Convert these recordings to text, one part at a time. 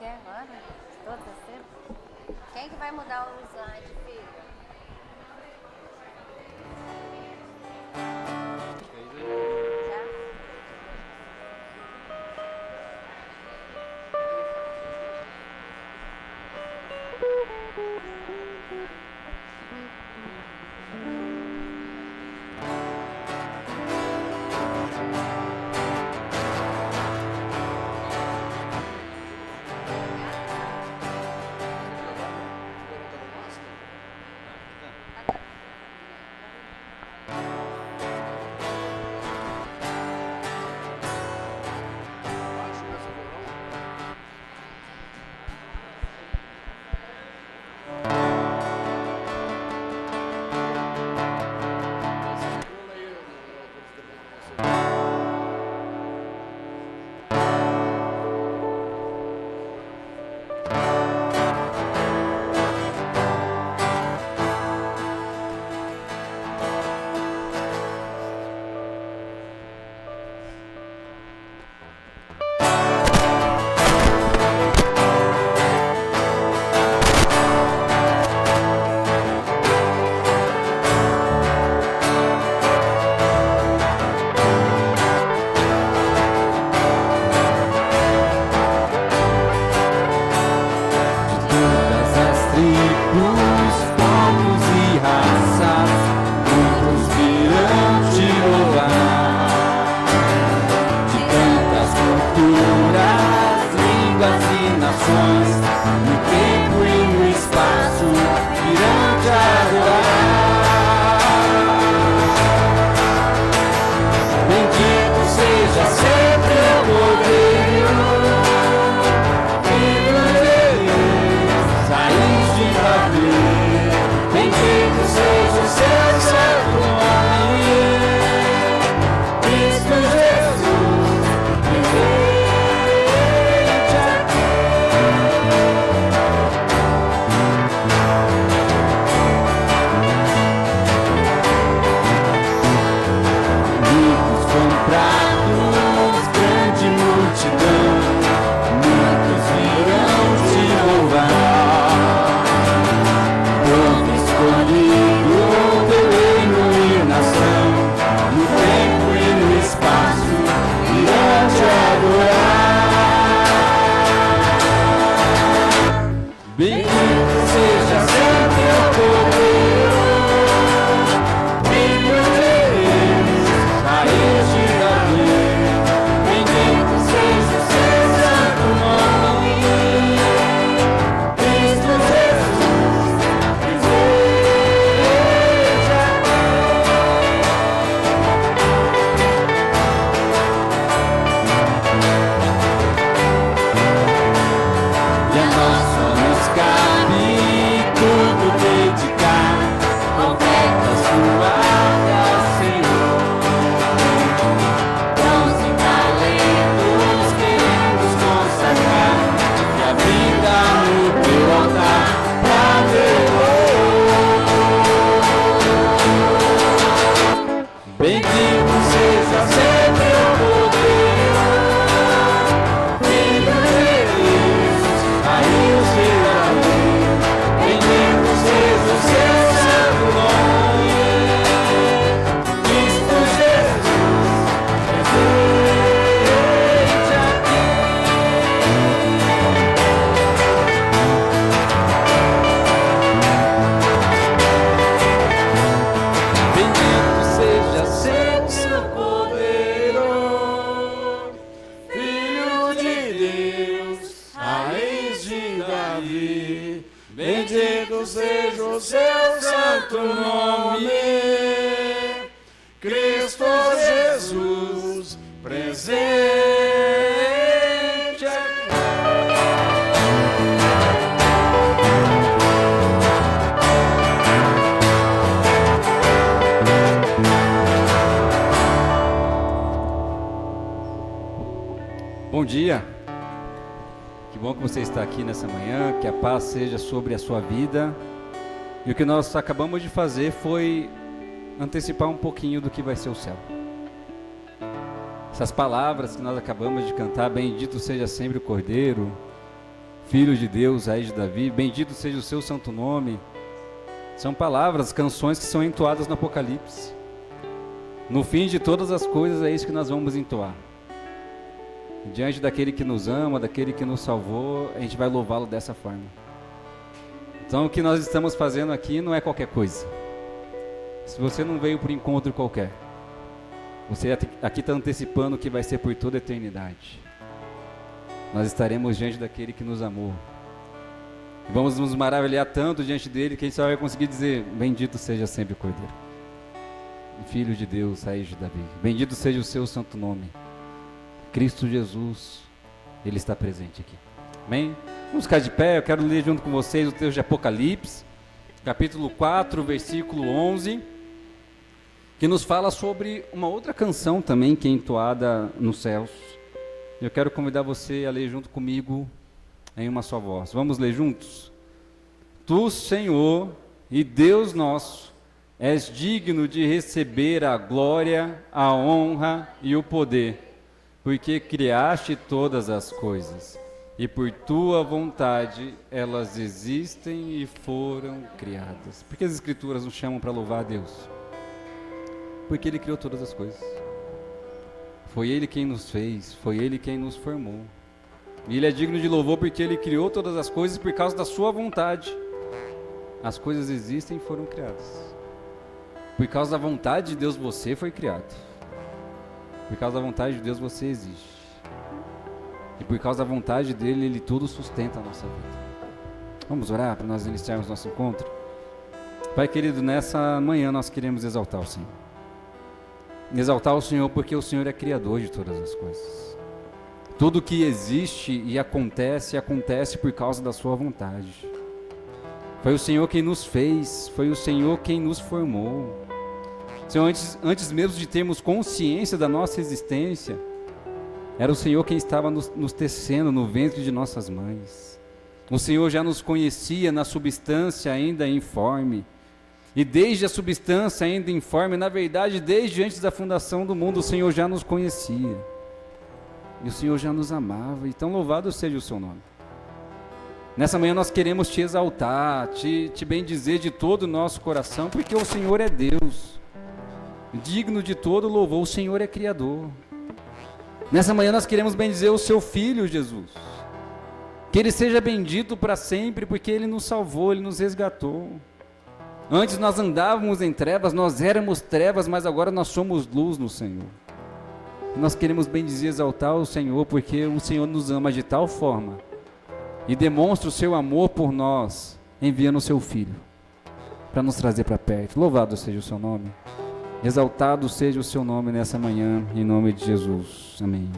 que é agora? Toda terceira? Quem que vai mudar o slide, filho? Já? Bom dia, que bom que você está aqui nessa manhã, que a paz seja sobre a sua vida. E o que nós acabamos de fazer foi antecipar um pouquinho do que vai ser o céu. Essas palavras que nós acabamos de cantar, bendito seja sempre o Cordeiro, Filho de Deus, raiz de Davi, bendito seja o seu santo nome. São palavras, canções que são entoadas no Apocalipse. No fim de todas as coisas é isso que nós vamos entoar. Diante daquele que nos ama, daquele que nos salvou, a gente vai louvá-lo dessa forma. Então o que nós estamos fazendo aqui não é qualquer coisa. Se você não veio por encontro qualquer, você aqui está antecipando o que vai ser por toda a eternidade. Nós estaremos diante daquele que nos amou. Vamos nos maravilhar tanto diante dele que a gente só vai conseguir dizer: bendito seja sempre o Cordeiro, Filho de Deus, raiz de Davi. Bendito seja o seu santo nome. Cristo Jesus, ele está presente aqui. Amém? Vamos ficar de pé, eu quero ler junto com vocês o texto de Apocalipse, capítulo 4, versículo 11, que nos fala sobre uma outra canção também que é entoada nos céus. Eu quero convidar você a ler junto comigo em uma só voz. Vamos ler juntos? Tu, Senhor e Deus nosso, és digno de receber a glória, a honra e o poder, porque criaste todas as coisas, e por tua vontade elas existem e foram criadas. Por que as Escrituras nos chamam para louvar a Deus? Porque Ele criou todas as coisas. Foi Ele quem nos fez, foi Ele quem nos formou. E Ele é digno de louvor porque Ele criou todas as coisas por causa da sua vontade. As coisas existem e foram criadas. Por causa da vontade de Deus você foi criado. Por causa da vontade de Deus você existe. E por causa da vontade dEle, Ele tudo sustenta a nossa vida. Vamos orar para nós iniciarmos nosso encontro? Pai querido, nessa manhã nós queremos exaltar o Senhor. Exaltar o Senhor porque o Senhor é criador de todas as coisas. Tudo que existe e acontece por causa da sua vontade. Foi o Senhor quem nos fez, foi o Senhor quem nos formou. Senhor, antes mesmo de termos consciência da nossa existência, era o Senhor quem estava nos tecendo no ventre de nossas mães. O Senhor já nos conhecia na substância ainda informe. E desde a substância ainda informe, na verdade, desde antes da fundação do mundo, o Senhor já nos conhecia. E o Senhor já nos amava. Então louvado seja o seu nome. Nessa manhã nós queremos te exaltar, te bendizer de todo o nosso coração, porque o Senhor é Deus. Digno de todo louvor, o Senhor é Criador. Nessa manhã nós queremos bendizer o seu Filho Jesus. Que Ele seja bendito para sempre, porque Ele nos salvou, Ele nos resgatou. Antes nós andávamos em trevas, nós éramos trevas, mas agora nós somos luz no Senhor. Nós queremos bendizer e exaltar o Senhor, porque o Senhor nos ama de tal forma e demonstra o seu amor por nós, enviando o seu Filho para nos trazer para perto. Louvado seja o seu nome. Exaltado seja o seu nome nessa manhã, em nome de Jesus. Amém.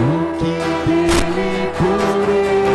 O que dele por ele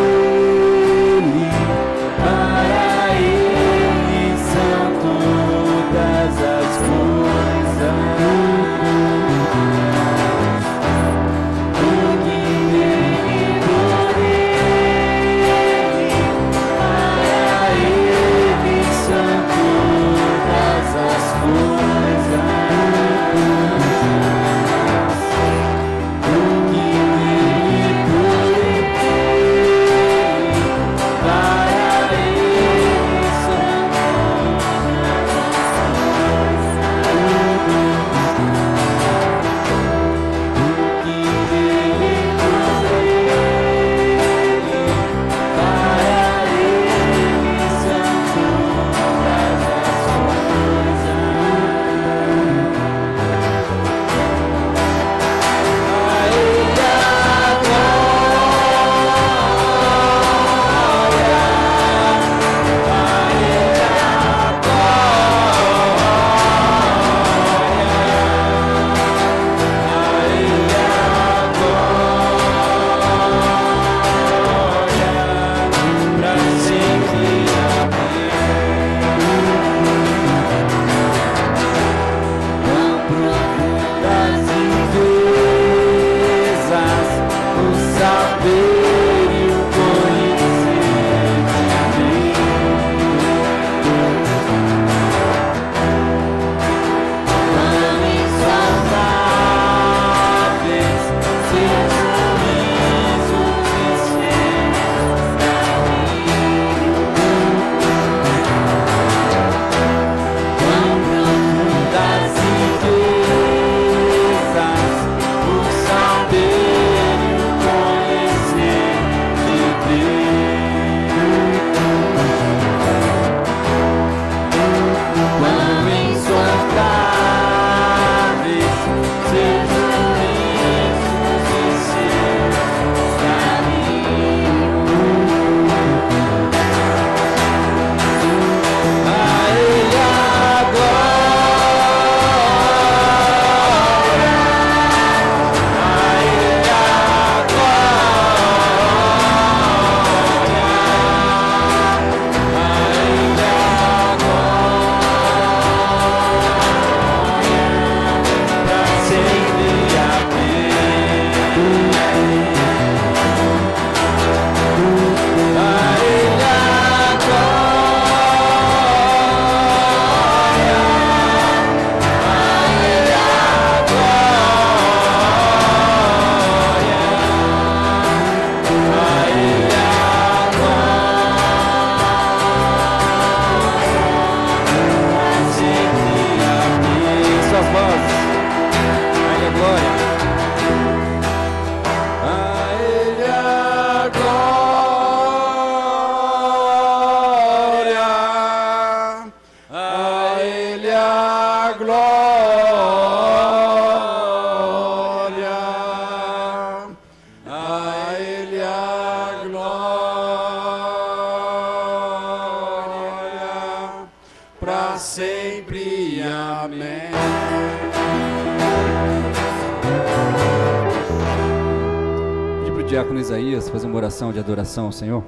diácono Isaías fazer uma oração de adoração ao Senhor?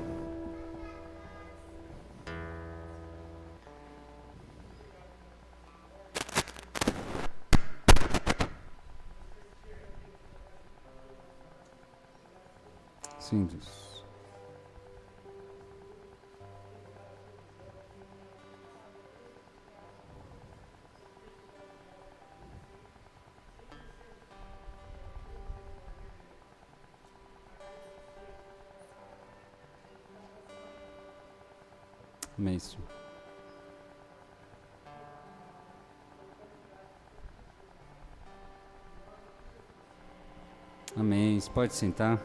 Sim, Deus. Amém, Senhor. Amém. Você pode sentar.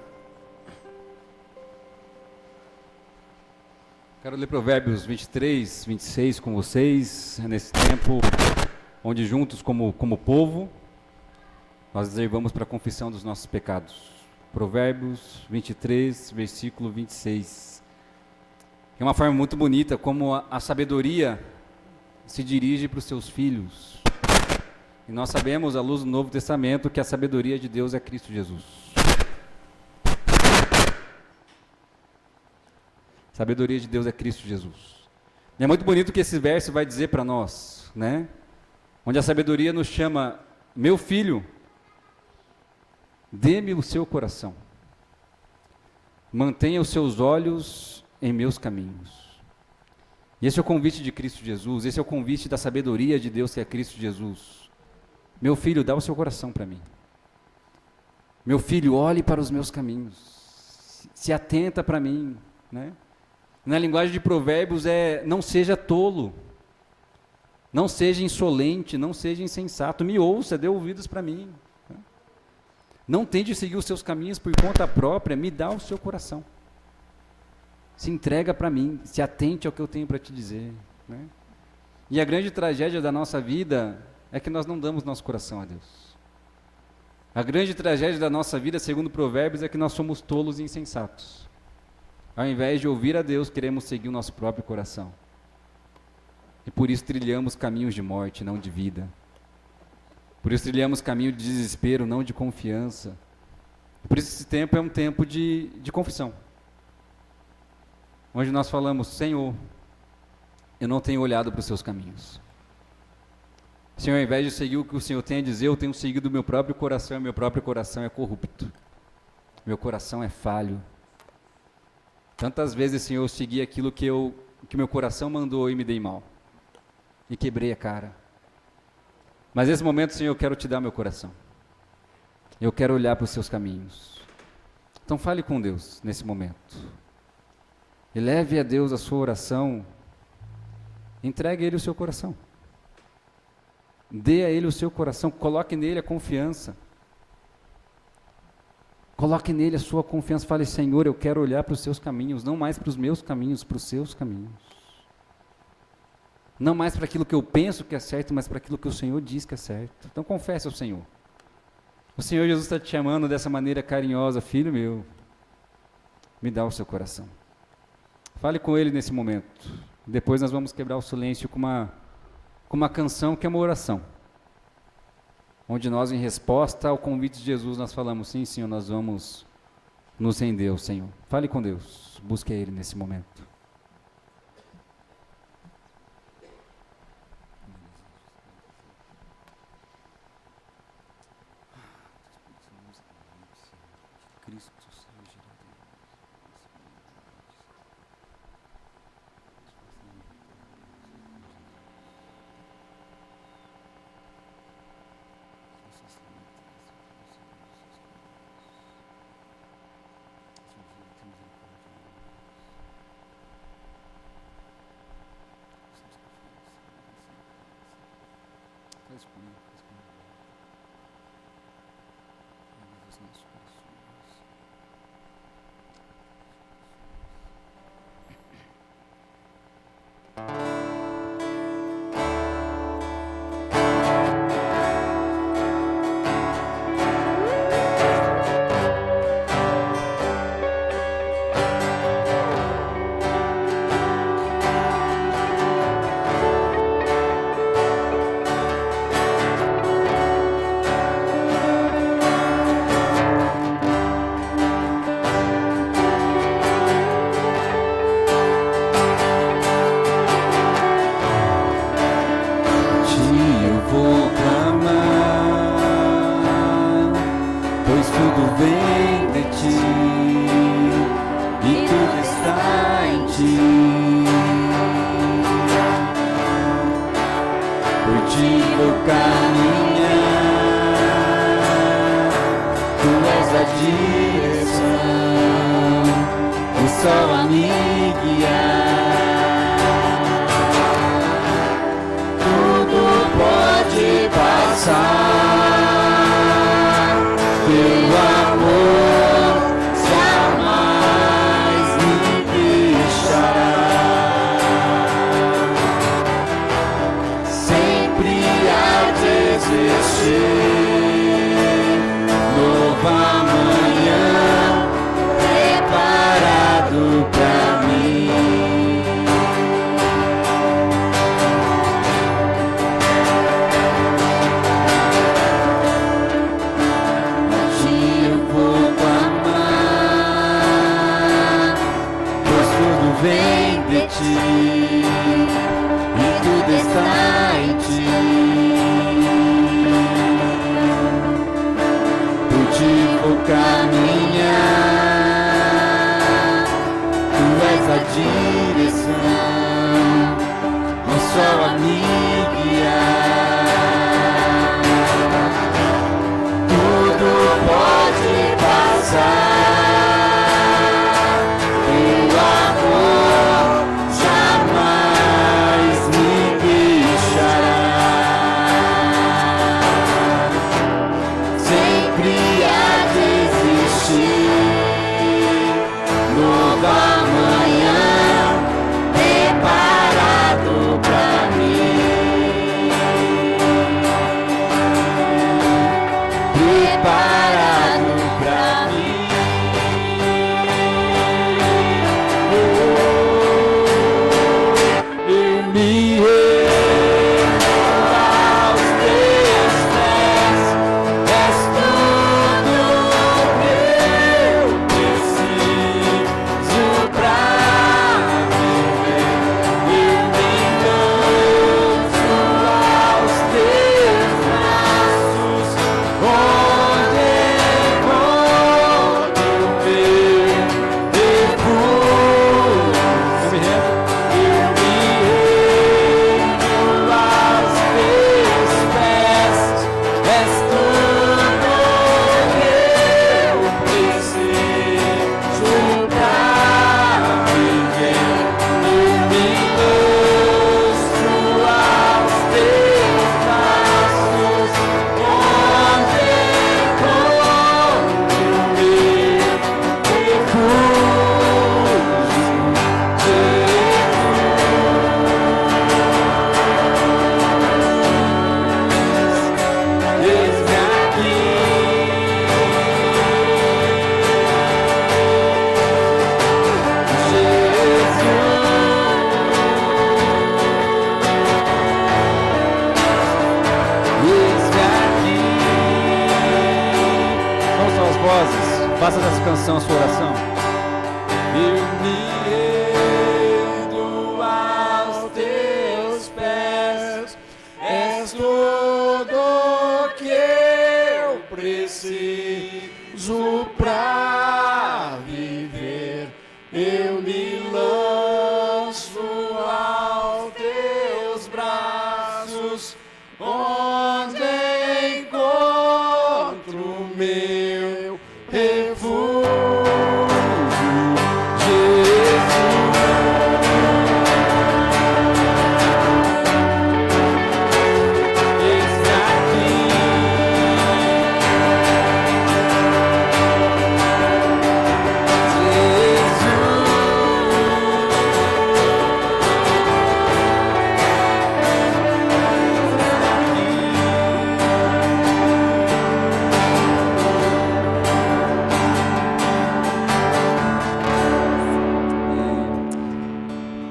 Quero ler Provérbios 23, 26 com vocês, nesse tempo onde juntos como povo, nós reservamos para a confissão dos nossos pecados. Provérbios 23, versículo 26. É uma forma muito bonita como a sabedoria se dirige para os seus filhos. E nós sabemos, à luz do Novo Testamento, que a sabedoria de Deus é Cristo Jesus. A sabedoria de Deus é Cristo Jesus. E é muito bonito que esse verso vai dizer para nós, né? Onde a sabedoria nos chama, meu filho, dê-me o seu coração. Mantenha os seus olhos em meus caminhos. E esse é o convite de Cristo Jesus, esse é o convite da sabedoria de Deus que é Cristo Jesus. Meu filho, dá o seu coração para mim. Meu filho, olhe para os meus caminhos. Se atenta para mim, né? Na linguagem de Provérbios não seja tolo, não seja insolente, não seja insensato, me ouça, dê ouvidos para mim. Não tente seguir os seus caminhos por conta própria, me dá o seu coração. Se entrega para mim, se atente ao que eu tenho para te dizer. Né? E a grande tragédia da nossa vida é que nós não damos nosso coração a Deus. A grande tragédia da nossa vida, segundo Provérbios, é que nós somos tolos e insensatos. Ao invés de ouvir a Deus, queremos seguir o nosso próprio coração. E por isso trilhamos caminhos de morte, não de vida. Por isso trilhamos caminho de desespero, não de confiança. Por isso esse tempo é um tempo de confissão. Onde nós falamos, Senhor, eu não tenho olhado para os seus caminhos. Senhor, ao invés de seguir o que o Senhor tem a dizer, eu tenho seguido o meu próprio coração, e meu próprio coração é corrupto. Meu coração é falho. Tantas vezes, Senhor, eu segui aquilo que meu coração mandou e me dei mal. E quebrei a cara. Mas nesse momento, Senhor, eu quero te dar meu coração. Eu quero olhar para os seus caminhos. Então fale com Deus nesse momento. Eleve a Deus a sua oração. Entregue a Ele o seu coração. Dê a Ele o seu coração. Coloque nele a confiança. Coloque nele a sua confiança. Fale, Senhor, eu quero olhar para os seus caminhos, não mais para os meus caminhos, para os seus caminhos. Não mais para aquilo que eu penso que é certo, mas para aquilo que o Senhor diz que é certo. Então confesse ao Senhor. O Senhor Jesus está te chamando dessa maneira carinhosa, filho meu, me dá o seu coração. Fale com Ele nesse momento. Depois nós vamos quebrar o silêncio com uma canção que é uma oração. Onde nós, em resposta ao convite de Jesus, nós falamos, sim, Senhor, nós vamos nos render ao Senhor. Fale com Deus, busque a Ele nesse momento. Cristo seja faz comigo, faz comigo. Eleva os nossos corações. ti, e tudo está em ti. Por ti vou caminhar, tu és a direção, o sol a me guiar. Tudo pode passar, faça dessa canção a sua oração. Eu me rendo aos teus pés, és tudo que eu preciso pra viver. Eu me lanço aos teus braços, onde encontro meu refúgio,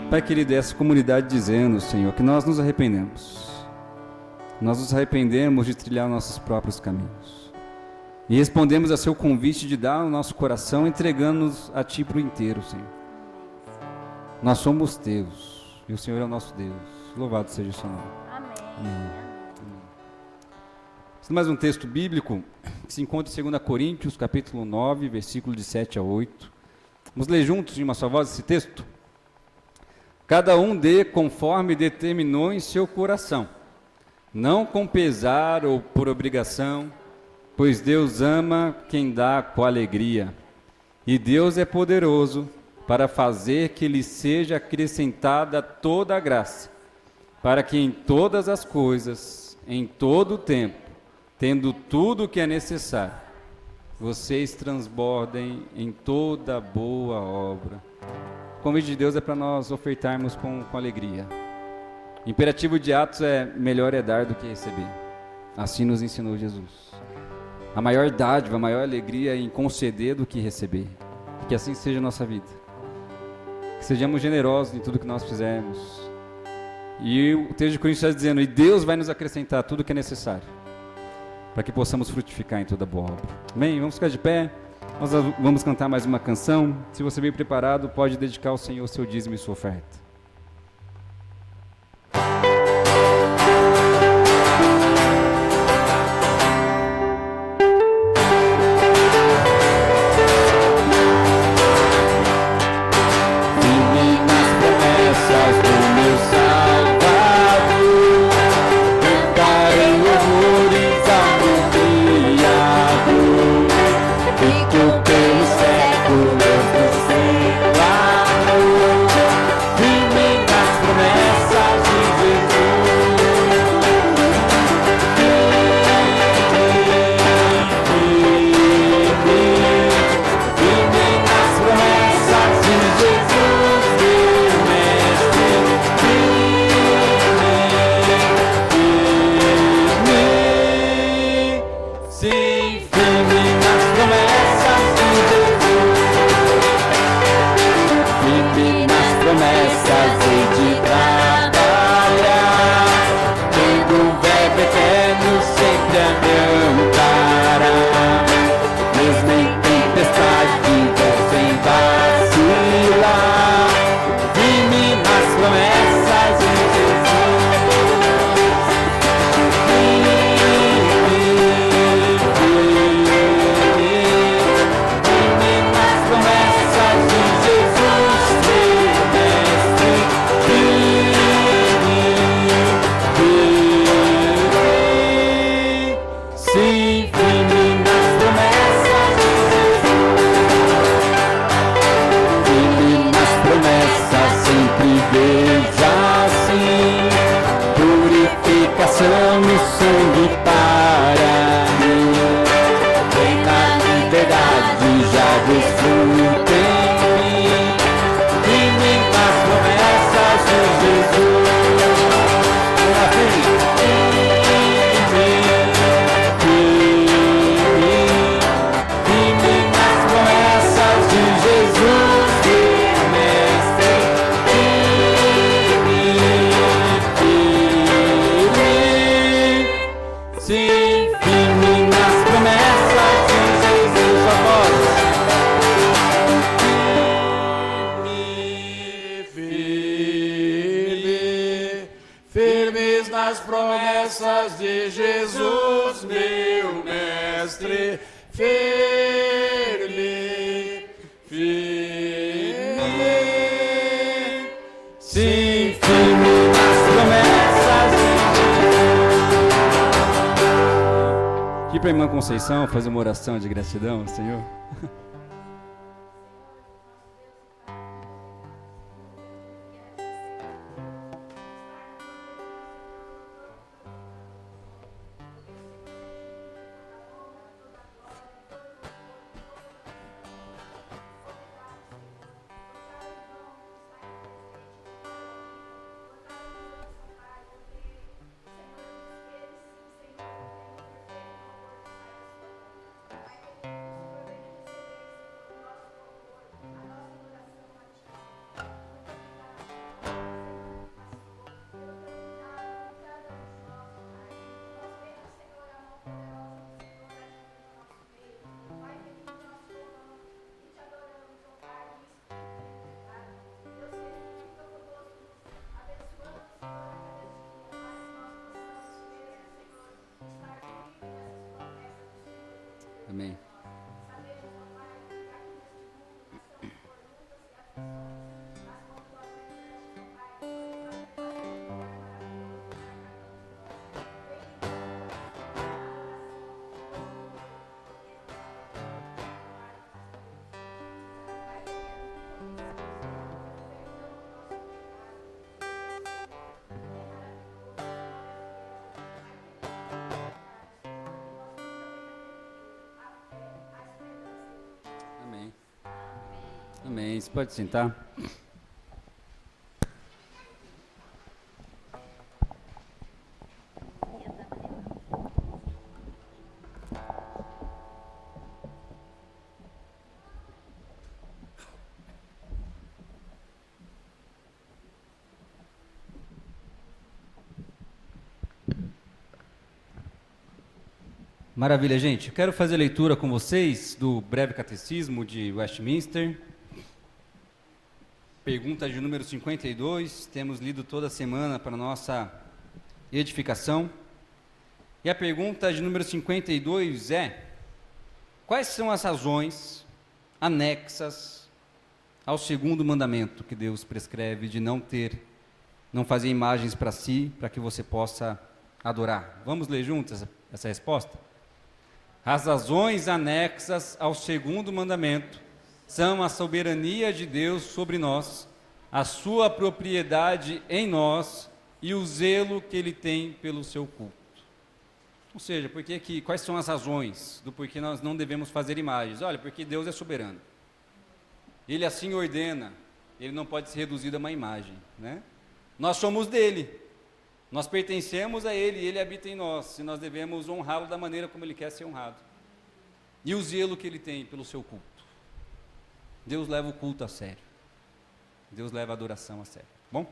Pai querido, essa comunidade dizendo, Senhor, que nós nos arrependemos. Nós nos arrependemos de trilhar nossos próprios caminhos. E respondemos a seu convite de dar o nosso coração, entregando-nos a Ti por inteiro, Senhor. Nós somos Teus, e o Senhor é o nosso Deus. Louvado seja o seu nome. Amém. Amém. Mais um texto bíblico que se encontra em 2 Coríntios, capítulo 9, versículo de 7 a 8. Vamos ler juntos em uma só voz esse texto? Cada um dê conforme determinou em seu coração, não com pesar ou por obrigação, pois Deus ama quem dá com alegria. E Deus é poderoso para fazer que lhe seja acrescentada toda a graça, para que em todas as coisas, em todo o tempo, tendo tudo o que é necessário, vocês transbordem em toda boa obra. O convite de Deus é para nós ofertarmos com alegria. O imperativo de Atos é: melhor é dar do que receber. Assim nos ensinou Jesus. A maior dádiva, a maior alegria é em conceder do que receber. Que assim seja a nossa vida. Que sejamos generosos em tudo que nós fizermos. E o texto de Coríntios está dizendo: e Deus vai nos acrescentar tudo o que é necessário, para que possamos frutificar em toda boa obra. Amém? Vamos ficar de pé. Nós vamos cantar mais uma canção. Se você veio preparado, pode dedicar ao Senhor seu dízimo e sua oferta. tudo tem fim. Firme nas promessas de Jesus. Firme nas promessas de Jesus, meu mestre. Sim, firme nas promessas de Jesus, amor. Firmes nas promessas de Jesus, meu mestre. Firme, firme. Sim, firme nas promessas de Jesus. Aqui para a irmã Conceição fazer uma oração de gratidão, Senhor. Amém. Amém. Amém. Você pode sentar. Maravilha, gente. Eu quero fazer leitura com vocês do Breve Catecismo de Westminster. Pergunta de número 52. Temos lido toda semana para nossa edificação. E a pergunta de número 52 é: quais são as razões anexas ao segundo mandamento que Deus prescreve de não fazer imagens para si, para que você possa adorar? Vamos ler juntos essa resposta? As razões anexas ao segundo mandamento são a soberania de Deus sobre nós, a sua propriedade em nós e o zelo que Ele tem pelo seu culto. Ou seja, quais são as razões do porquê nós não devemos fazer imagens? Olha, porque Deus é soberano. Ele assim ordena, Ele não pode ser reduzido a uma imagem, né? Nós somos dele, nós pertencemos a Ele, Ele habita em nós, e nós devemos honrá-lo da maneira como Ele quer ser honrado. E o zelo que Ele tem pelo seu culto. Deus leva o culto a sério. Deus leva a adoração a sério. Bom?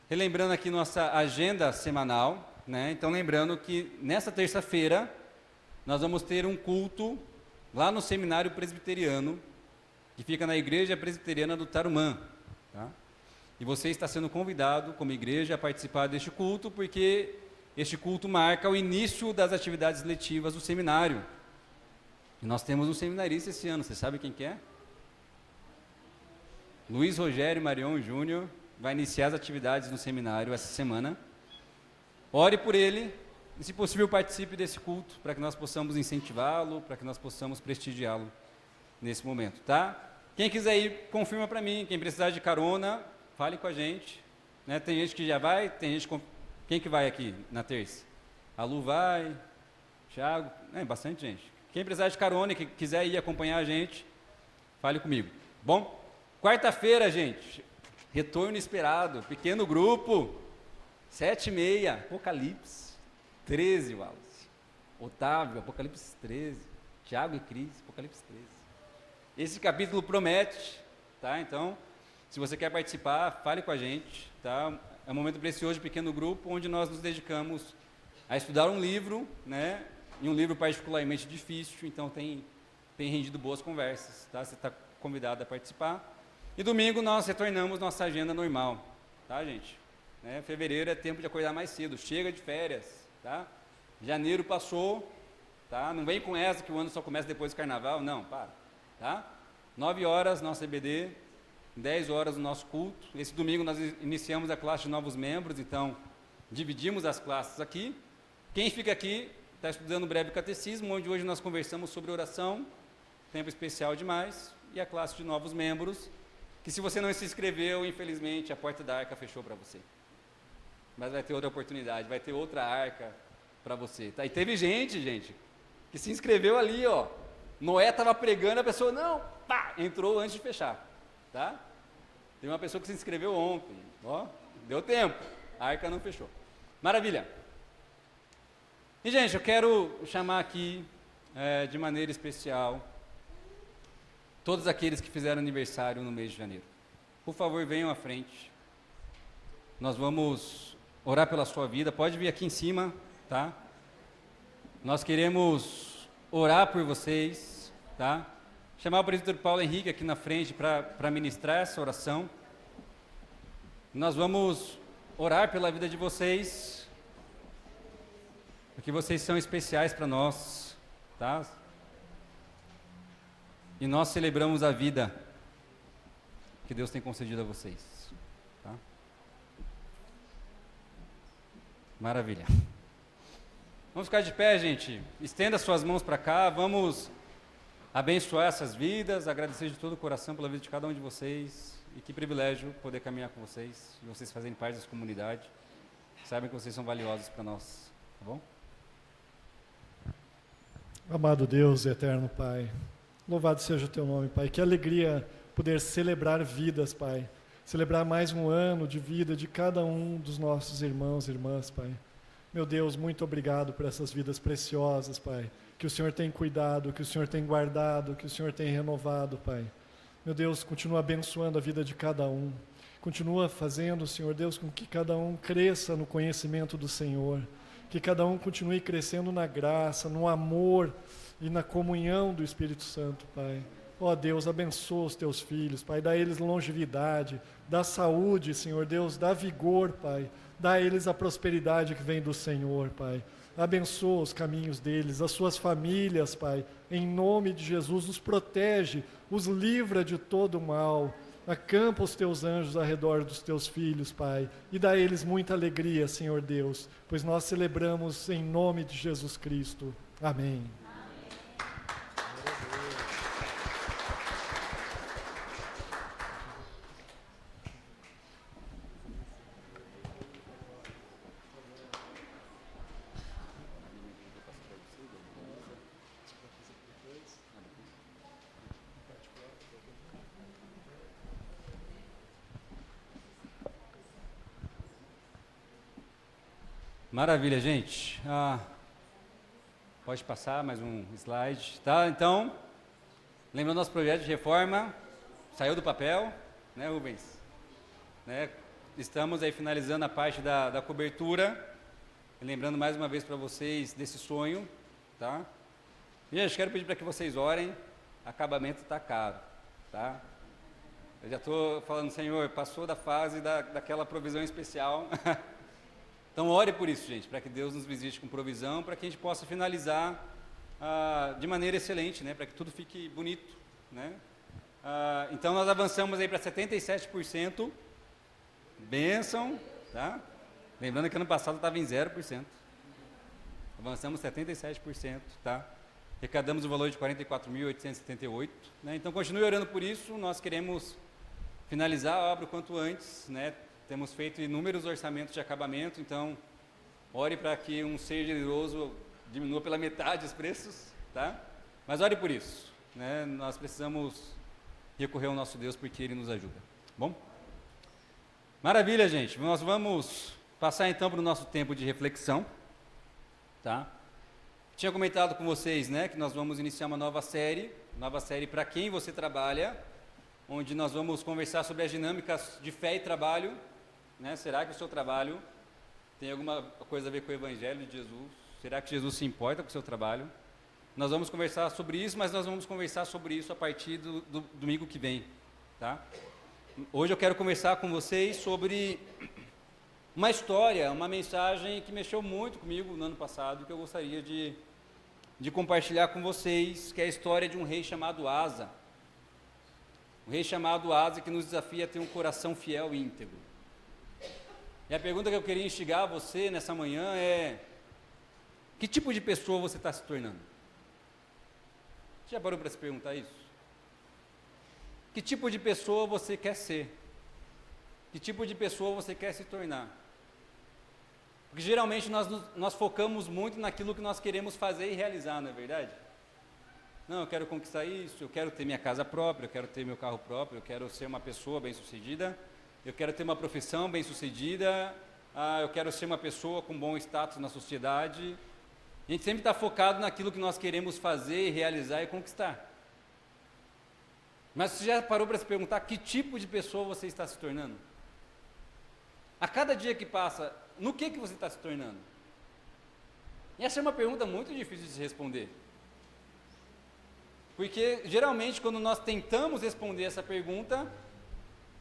Relembrando aqui nossa agenda semanal, né? Então lembrando que nessa terça-feira nós vamos ter um culto lá no Seminário Presbiteriano, que fica na Igreja Presbiteriana do Tarumã, tá? E você está sendo convidado como igreja a participar deste culto, porque este culto marca o início das atividades letivas do seminário. E nós temos um seminarista esse ano, você sabe quem que é? Luiz Rogério Marion Júnior vai iniciar as atividades no seminário essa semana. Ore por ele e, se possível, participe desse culto, para que nós possamos incentivá-lo, para que nós possamos prestigiá-lo nesse momento, tá? Quem quiser ir, confirma para mim. Quem precisar de carona, fale com a gente, né? Tem gente que já vai, tem gente... Quem que vai aqui na terça? A Lu vai, Thiago, bastante gente. Quem precisar de carona e que quiser ir acompanhar a gente, fale comigo. Bom, quarta-feira, gente, retorno esperado, pequeno grupo, 7h30, Apocalipse 13, Wallace. Otávio, Apocalipse 13. Tiago e Cris, Apocalipse 13. Esse capítulo promete, tá? Então, se você quer participar, fale com a gente, tá? É um momento precioso de pequeno grupo, onde nós nos dedicamos a estudar um livro, né? E um livro particularmente difícil, então tem rendido boas conversas, tá? Você está convidado a participar. E domingo nós retornamos nossa agenda normal, tá, gente? Né? Fevereiro é tempo de acordar mais cedo, chega de férias, tá? Janeiro passou, tá? Não vem com essa que o ano só começa depois do carnaval, não, para, tá? 9 horas nosso EBD, 10 horas o nosso culto. Esse domingo nós iniciamos a classe de novos membros, então dividimos as classes aqui. Quem fica aqui está estudando o breve catecismo, onde hoje nós conversamos sobre oração, tempo especial demais, e a classe de novos membros, que se você não se inscreveu, infelizmente a porta da arca fechou para você. Mas vai ter outra oportunidade, vai ter outra arca para você. Tá? E teve gente, que se inscreveu ali, ó. Noé estava pregando, a pessoa, não, pá, entrou antes de fechar. Tá? Tem uma pessoa que se inscreveu ontem, ó, deu tempo, a arca não fechou. Maravilha. E, gente, eu quero chamar aqui, de maneira especial, todos aqueles que fizeram aniversário no mês de janeiro. Por favor, venham à frente. Nós vamos orar pela sua vida. Pode vir aqui em cima, tá? Nós queremos orar por vocês, tá? Chamar o presbítero Paulo Henrique aqui na frente para ministrar essa oração. Nós vamos orar pela vida de vocês, porque vocês são especiais para nós, tá? E nós celebramos a vida que Deus tem concedido a vocês, tá? Maravilha. Vamos ficar de pé, gente. Estenda suas mãos para cá. Vamos abençoar essas vidas, agradecer de todo o coração pela vida de cada um de vocês. E que privilégio poder caminhar com vocês e vocês fazerem parte dessa comunidade. Sabem que vocês são valiosos para nós, tá bom? Amado Deus e eterno Pai, louvado seja o Teu nome, Pai. Que alegria poder celebrar vidas, Pai. Celebrar mais um ano de vida de cada um dos nossos irmãos e irmãs, Pai. Meu Deus, muito obrigado por essas vidas preciosas, Pai. Que o Senhor tem cuidado, que o Senhor tem guardado, que o Senhor tem renovado, Pai. Meu Deus, continua abençoando a vida de cada um. Continua fazendo, Senhor Deus, com que cada um cresça no conhecimento do Senhor. Que cada um continue crescendo na graça, no amor e na comunhão do Espírito Santo, Pai. Ó Deus, abençoa os Teus filhos, Pai. Dá a eles longevidade, dá saúde, Senhor Deus, dá vigor, Pai. Dá a eles a prosperidade que vem do Senhor, Pai. Abençoa os caminhos deles, as suas famílias, Pai. Em nome de Jesus, os protege, os livra de todo o mal. Acampa os Teus anjos ao redor dos Teus filhos, Pai. E dá a eles muita alegria, Senhor Deus, pois nós celebramos em nome de Jesus Cristo. Amém. Maravilha, gente. Pode passar mais um slide, tá? Então, lembrando nosso projeto de reforma, saiu do papel, né, Rubens? Né? Estamos aí finalizando a parte da cobertura, e lembrando mais uma vez para vocês desse sonho, tá? E gente, quero pedir para que vocês orem, acabamento está caro, tá? Eu já estou falando, Senhor, passou da fase daquela provisão especial. Então, ore por isso, gente, para que Deus nos visite com provisão, para que a gente possa finalizar de maneira excelente, né, para que tudo fique bonito, né? Então, nós avançamos aí para 77%, bênção, tá? Lembrando que ano passado estava em 0%, avançamos 77%, tá? Arrecadamos o valor de 44.878, né? Então, continue orando por isso, nós queremos finalizar a obra o quanto antes, né? Temos feito inúmeros orçamentos de acabamento, então ore para que um ser generoso diminua pela metade os preços, tá? Mas ore por isso, né? Nós precisamos recorrer ao nosso Deus porque Ele nos ajuda. Bom? Maravilha, gente. Nós vamos passar então para o nosso tempo de reflexão, tá? Tinha comentado com vocês, né, que nós vamos iniciar uma nova série para quem você trabalha, onde nós vamos conversar sobre as dinâmicas de fé e trabalho, né? Será que o seu trabalho tem alguma coisa a ver com o Evangelho de Jesus? Será que Jesus se importa com o seu trabalho? Nós vamos conversar sobre isso, mas nós vamos conversar sobre isso a partir do domingo que vem, tá? Hoje eu quero conversar com vocês sobre uma história, uma mensagem que mexeu muito comigo no ano passado, que eu gostaria de compartilhar com vocês, que é a história de um rei chamado Asa. Um rei chamado Asa que nos desafia a ter um coração fiel e íntegro. E a pergunta que eu queria instigar você nessa manhã é: que tipo de pessoa você está se tornando? Já parou para se perguntar isso? Que tipo de pessoa você quer ser? Que tipo de pessoa você quer se tornar? Porque geralmente nós focamos muito naquilo que nós queremos fazer e realizar, não é verdade? Não, eu quero conquistar isso, eu quero ter minha casa própria, eu quero ter meu carro próprio, eu quero ser uma pessoa bem-sucedida, eu quero ter uma profissão bem-sucedida, eu quero ser uma pessoa com bom status na sociedade. A gente sempre está focado naquilo que nós queremos fazer, realizar e conquistar. Mas você já parou para se perguntar que tipo de pessoa você está se tornando? A cada dia que passa, no que você está se tornando? E essa é uma pergunta muito difícil de se responder. Porque, geralmente, quando nós tentamos responder essa pergunta,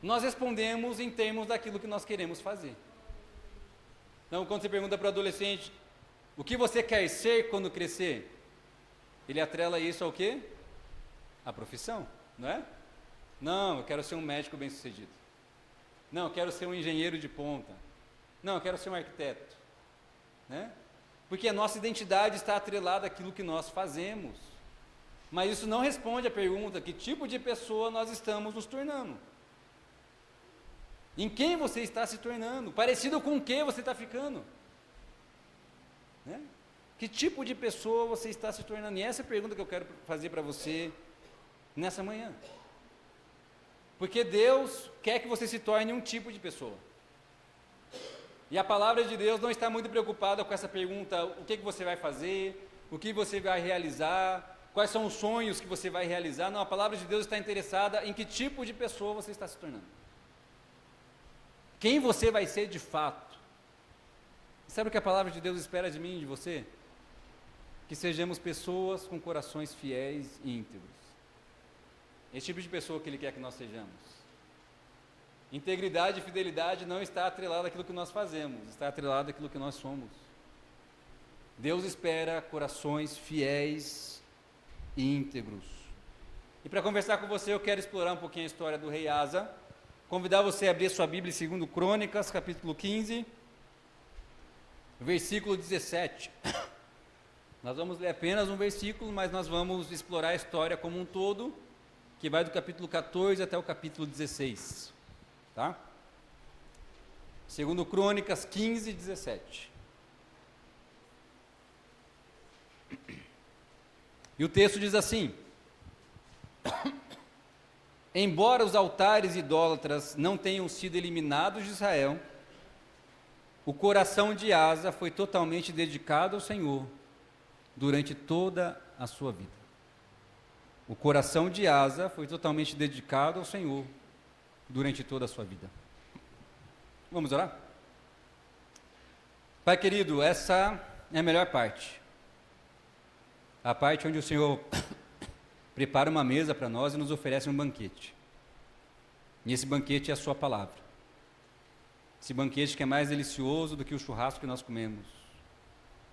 nós respondemos em termos daquilo que nós queremos fazer. Então, quando você pergunta para o adolescente, o que você quer ser quando crescer? Ele atrela isso ao quê? A profissão, não é? Não, eu quero ser um médico bem-sucedido. Não, eu quero ser um engenheiro de ponta. Não, eu quero ser um arquiteto. Né? Porque a nossa identidade está atrelada àquilo que nós fazemos. Mas isso não responde à pergunta: que tipo de pessoa nós estamos nos tornando? Em quem você está se tornando? Parecido com o que você está ficando? Né? Que tipo de pessoa você está se tornando? E essa é a pergunta que eu quero fazer para você nessa manhã. Porque Deus quer que você se torne um tipo de pessoa. E a palavra de Deus não está muito preocupada com essa pergunta: o que você vai fazer, o que você vai realizar, quais são os sonhos que você vai realizar. Não, a palavra de Deus está interessada em que tipo de pessoa você está se tornando. Quem você vai ser de fato. Sabe o que a palavra de Deus espera de mim e de você? Que sejamos pessoas com corações fiéis e íntegros. Esse tipo de pessoa que Ele quer que nós sejamos. Integridade e fidelidade não está atrelada àquilo que nós fazemos, está atrelada àquilo que nós somos. Deus espera corações fiéis e íntegros. E para conversar com você, eu quero explorar um pouquinho a história do rei Asa. Convidar você a abrir sua Bíblia em 2 Crônicas, capítulo 15, versículo 17. Nós vamos ler apenas um versículo, mas nós vamos explorar a história como um todo, que vai do capítulo 14 até o capítulo 16. Tá? 2 Crônicas 15, 17. E o texto diz assim: embora os altares idólatras não tenham sido eliminados de Israel, o coração de Asa foi totalmente dedicado ao Senhor durante toda a sua vida. O coração de Asa foi totalmente dedicado ao Senhor durante toda a sua vida. Vamos orar? Pai querido, essa é a melhor parte. A parte onde o Senhor prepara uma mesa para nós e nos oferece um banquete. E esse banquete é a sua palavra. Esse banquete que é mais delicioso do que o churrasco que nós comemos,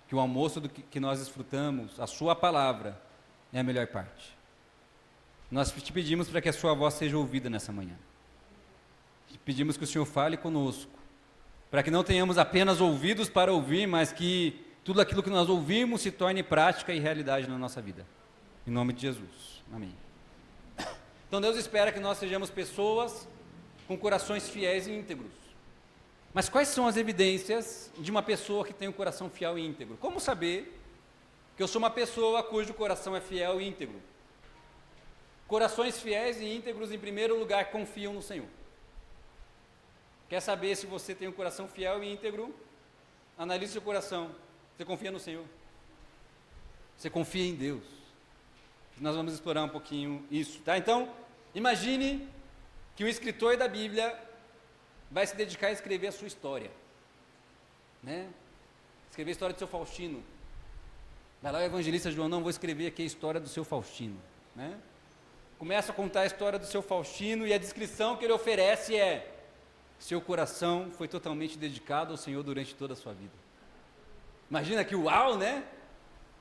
que o almoço que nós desfrutamos, a sua palavra é a melhor parte. Nós te pedimos para que a sua voz seja ouvida nessa manhã. Te pedimos que o Senhor fale conosco, para que não tenhamos apenas ouvidos para ouvir, mas que tudo aquilo que nós ouvimos se torne prática e realidade na nossa vida. Em nome de Jesus. Amém. Então Deus espera que nós sejamos pessoas com corações fiéis e íntegros. Mas quais são as evidências de uma pessoa que tem um coração fiel e íntegro? Como saber que que eu sou uma pessoa cujo coração é fiel e íntegro. Corações fiéis e íntegros, em primeiro lugar, confiam no Senhor. Quer saber se você tem um coração fiel e íntegro? Analise seu coração. Você confia no Senhor? Você confia em Deus? Nós vamos explorar um pouquinho isso, tá? Então, imagine que um escritor da Bíblia vai se dedicar a escrever a sua história, né? Escrever a história do seu Faustino. Vai lá o evangelista João, não, vou escrever aqui a história do seu Faustino, né? Começa a contar a história do seu Faustino e a descrição que ele oferece é: seu coração foi totalmente dedicado ao Senhor durante toda a sua vida. Imagina que uau, né?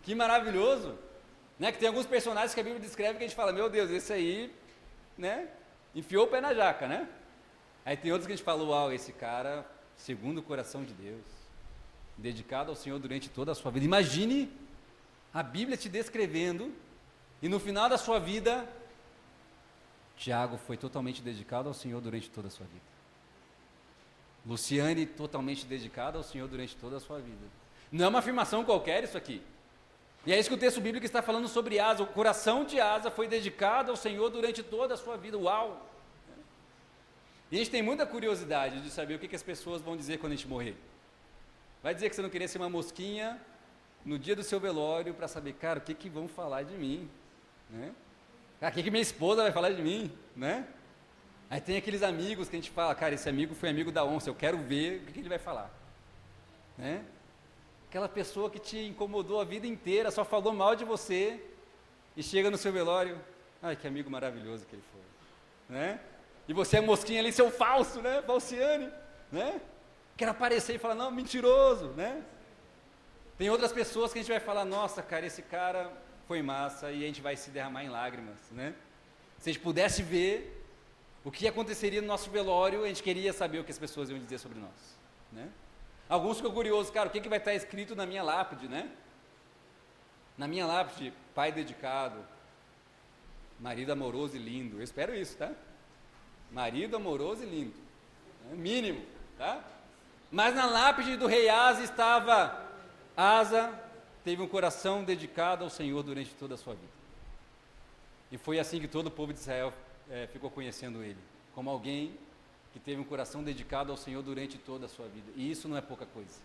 Que maravilhoso, né? Que tem alguns personagens que a Bíblia descreve que a gente fala, meu Deus, esse aí, né? Enfiou o pé na jaca, né? Aí tem outros que a gente fala, uau, esse cara, segundo o coração de Deus, dedicado ao Senhor durante toda a sua vida. Imagine a Bíblia te descrevendo e no final da sua vida, Tiago foi totalmente dedicado ao Senhor durante toda a sua vida. Luciane, totalmente dedicada ao Senhor durante toda a sua vida. Não é uma afirmação qualquer isso aqui. E é isso que o texto bíblico está falando sobre Asa. O coração de Asa foi dedicado ao Senhor durante toda a sua vida. Uau! E a gente tem muita curiosidade de saber o que as pessoas vão dizer quando a gente morrer. Vai dizer que você não queria ser uma mosquinha no dia do seu velório para saber, cara, o que vão falar de mim, né? Ah, o que minha esposa vai falar de mim, né? Aí tem aqueles amigos que a gente fala, cara, esse amigo foi amigo da onça, eu quero ver o que ele vai falar, né? Aquela pessoa que te incomodou a vida inteira, só falou mal de você e chega no seu velório, ai, que amigo maravilhoso que ele foi, né? E você é mosquinha ali, seu falso, né? Falciane, né? Quer aparecer e falar, não, mentiroso, né? Tem outras pessoas que a gente vai falar, nossa, cara, esse cara foi massa, e a gente vai se derramar em lágrimas, né? Se a gente pudesse ver o que aconteceria no nosso velório, a gente queria saber o que as pessoas iam dizer sobre nós, né? Alguns ficam curiosos, cara, o que vai estar escrito na minha lápide, né? Na minha lápide, pai dedicado, marido amoroso e lindo. Eu espero isso, tá? Marido amoroso e lindo, é mínimo, tá? Mas na lápide do rei Asa estava: Asa teve um coração dedicado ao Senhor durante toda a sua vida. E foi assim que todo o povo de Israel ficou conhecendo ele, como alguém que teve um coração dedicado ao Senhor durante toda a sua vida. E isso não é pouca coisa.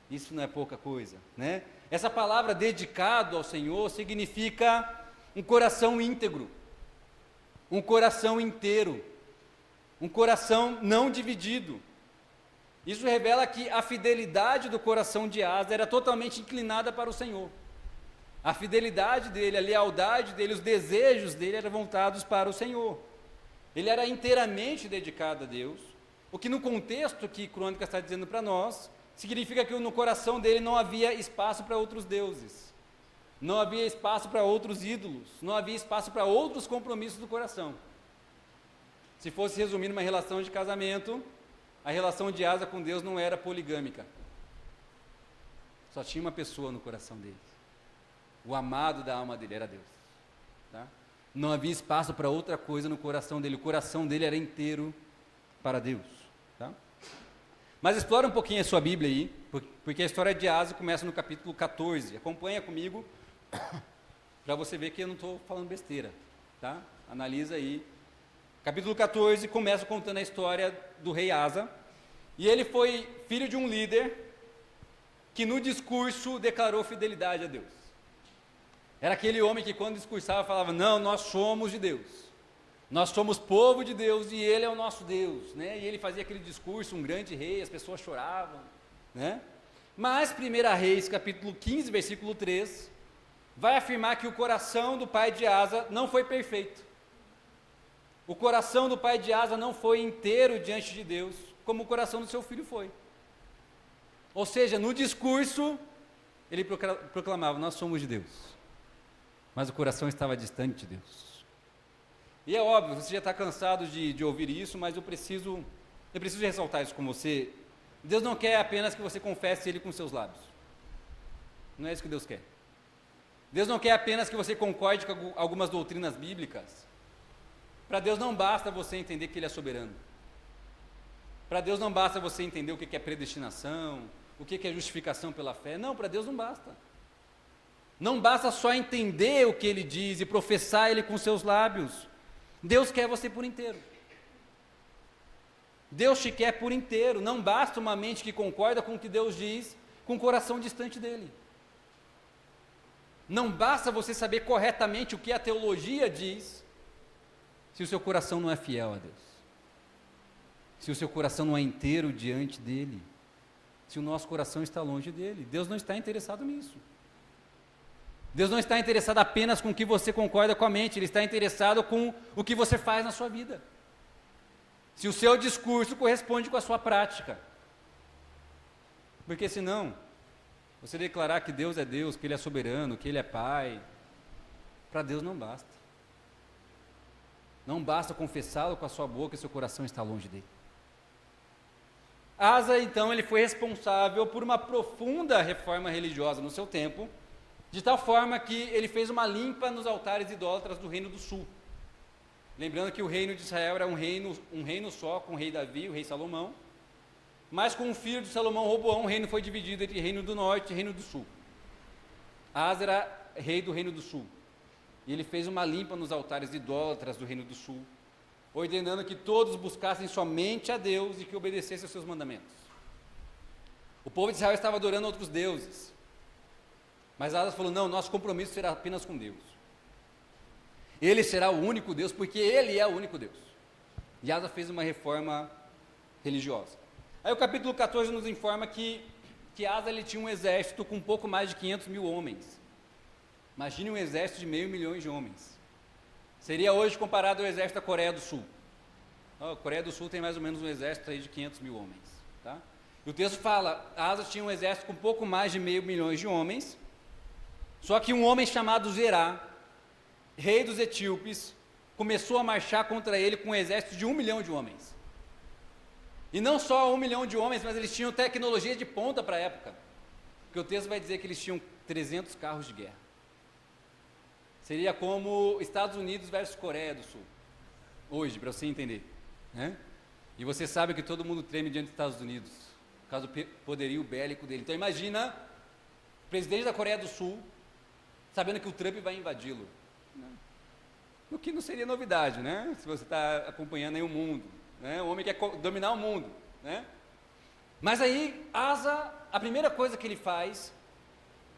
Isso não é pouca coisa, né? Essa palavra dedicado ao Senhor significa um coração íntegro, um coração inteiro, um coração não dividido. Isso revela que a fidelidade do coração de Asa era totalmente inclinada para o Senhor. A fidelidade dele, a lealdade dele, os desejos dele eram voltados para o Senhor. Ele era inteiramente dedicado a Deus, o que no contexto que Crônica está dizendo para nós, significa que no coração dele não havia espaço para outros deuses, não havia espaço para outros ídolos, não havia espaço para outros compromissos do coração. Se fosse resumir numa relação de casamento, a relação de Asa com Deus não era poligâmica. Só tinha uma pessoa no coração dele. O amado da alma dele era Deus. Tá? Não havia espaço para outra coisa no coração dele. O coração dele era inteiro para Deus. Tá? Mas explora um pouquinho a sua Bíblia aí, porque a história de Asa começa no capítulo 14. Acompanha comigo, para você ver que eu não estou falando besteira. Tá? Analisa aí. Capítulo 14 começa contando a história do rei Asa. E ele foi filho de um líder que no discurso declarou fidelidade a Deus. Era aquele homem que quando discursava falava, não, nós somos de Deus. Nós somos povo de Deus e Ele é o nosso Deus. Né? E ele fazia aquele discurso, um grande rei, as pessoas choravam. Né? Mas 1 Reis, capítulo 15, versículo 3, vai afirmar que o coração do pai de Asa não foi perfeito. O coração do pai de Asa não foi inteiro diante de Deus, como o coração do seu filho foi. Ou seja, no discurso, ele proclamava, nós somos de Deus. Mas o coração estava distante de Deus. E é óbvio, você já está cansado de ouvir isso, mas eu preciso ressaltar isso com você. Deus não quer apenas que você confesse Ele com seus lábios. Não é isso que Deus quer. Deus não quer apenas que você concorde com algumas doutrinas bíblicas. Para Deus não basta você entender que Ele é soberano. Para Deus não basta você entender o que é predestinação, o que é justificação pela fé. Não, para Deus não basta. Não basta só entender o que ele diz e professar ele com seus lábios. Deus quer você por inteiro. Deus te quer por inteiro. Não basta uma mente que concorda com o que Deus diz, com o coração distante dele. Não basta você saber corretamente o que a teologia diz, se o seu coração não é fiel a Deus. Se o seu coração não é inteiro diante dele. Se o nosso coração está longe dele. Deus não está interessado nisso. Deus não está interessado apenas com o que você concorda com a mente, Ele está interessado com o que você faz na sua vida. Se o seu discurso corresponde com a sua prática. Porque senão, você declarar que Deus é Deus, que Ele é soberano, que Ele é Pai, para Deus não basta. Não basta confessá-lo com a sua boca e seu coração está longe dele. Asa, então, ele foi responsável por uma profunda reforma religiosa no seu tempo, de tal forma que ele fez uma limpa nos altares idólatras do Reino do Sul. Lembrando que o reino de Israel era um reino só, com o rei Davi, o rei Salomão, mas com o filho de Salomão, Roboão, o reino foi dividido entre Reino do Norte e Reino do Sul. Asa era rei do Reino do Sul, e ele fez uma limpa nos altares idólatras do Reino do Sul, ordenando que todos buscassem somente a Deus e que obedecessem aos seus mandamentos. O povo de Israel estava adorando outros deuses, mas Asa falou, não, nosso compromisso será apenas com Deus. Ele será o único Deus, porque Ele é o único Deus. E Asa fez uma reforma religiosa. Aí o capítulo 14 nos informa que Asa ele tinha um exército com um pouco mais de 500 mil homens. Imagine um exército de 500 mil de homens. Seria hoje comparado ao exército da Coreia do Sul. A Coreia do Sul tem mais ou menos um exército aí de 500 mil homens. Tá? E o texto fala, Asa tinha um exército com um pouco mais de 500 mil de homens, só que um homem chamado Zerá, rei dos etíopes, começou a marchar contra ele com um exército de 1 milhão de homens. E não só 1 milhão de homens, mas eles tinham tecnologia de ponta para a época. Porque o texto vai dizer que eles tinham 300 carros de guerra. Seria como Estados Unidos versus Coreia do Sul. Hoje, para você entender. Né? E você sabe que todo mundo treme diante dos Estados Unidos, por causa do poderio bélico dele. Então imagina o presidente da Coreia do Sul, sabendo que o Trump vai invadi-lo. O que não seria novidade, né? Se você está acompanhando aí o mundo. Né? O homem quer dominar o mundo. Né? Mas aí, Asa, a primeira coisa que ele faz,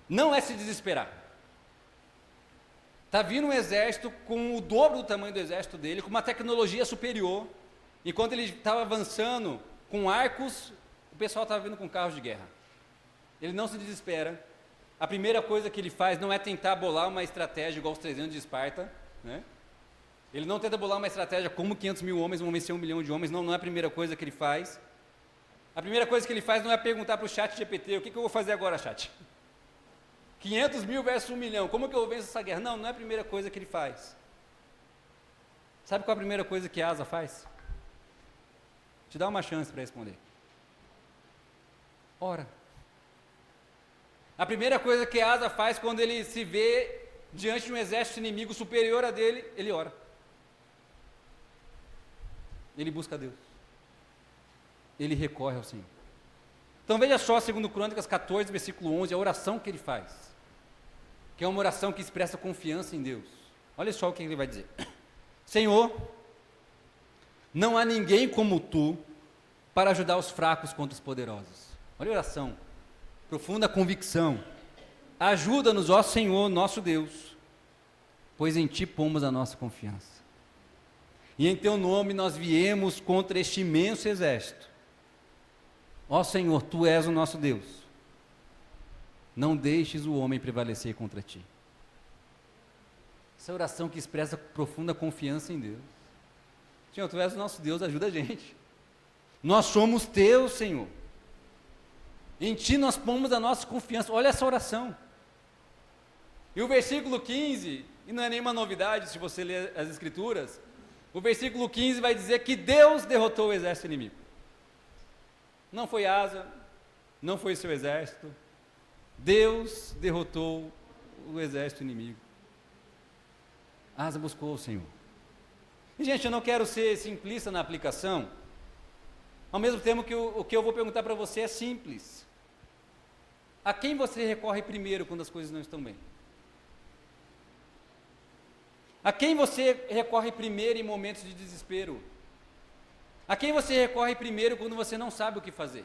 não é se desesperar. Está vindo um exército com o dobro do tamanho do exército dele, com uma tecnologia superior. Enquanto ele estava avançando com arcos, o pessoal estava vindo com carros de guerra. Ele não se desespera. A primeira coisa que ele faz não é tentar bolar uma estratégia igual os 300 de Esparta. Né? Ele não tenta bolar uma estratégia como 500 mil homens vão vencer 1 milhão de homens. Não é a primeira coisa que ele faz. A primeira coisa que ele faz não é perguntar para o chat GPT, o que eu vou fazer agora, chat? 500 mil versus 1 milhão, como que eu venço essa guerra? Não é a primeira coisa que ele faz. Sabe qual é a primeira coisa que Asa faz? Te dá uma chance para responder. Ora. A primeira coisa que Asa faz quando ele se vê diante de um exército inimigo superior a dele, ele ora. Ele busca a Deus. Ele recorre ao Senhor. Então veja só, segundo Crônicas 14, versículo 11, a oração que ele faz. Que é uma oração que expressa confiança em Deus. Olha só o que ele vai dizer. Senhor, não há ninguém como tu para ajudar os fracos contra os poderosos. Olha a oração. Profunda convicção. Ajuda-nos, ó Senhor, nosso Deus, pois em ti pomos a nossa confiança. E em teu nome nós viemos contra este imenso exército. Ó Senhor, tu és o nosso Deus. Não deixes o homem prevalecer contra ti. Essa é a oração que expressa profunda confiança em Deus. Senhor, tu és o nosso Deus, ajuda a gente. Nós somos teus, Senhor. Em ti nós pomos a nossa confiança. Olha essa oração. E o versículo 15, e não é nenhuma novidade se você ler as Escrituras, o versículo 15 vai dizer que Deus derrotou o exército inimigo. Não foi Asa, não foi seu exército. Deus derrotou o exército inimigo. Asa buscou o Senhor. E, gente, eu não quero ser simplista na aplicação, ao mesmo tempo que o que eu vou perguntar para você é simples. A quem você recorre primeiro quando as coisas não estão bem? A quem você recorre primeiro em momentos de desespero? A quem você recorre primeiro quando você não sabe o que fazer?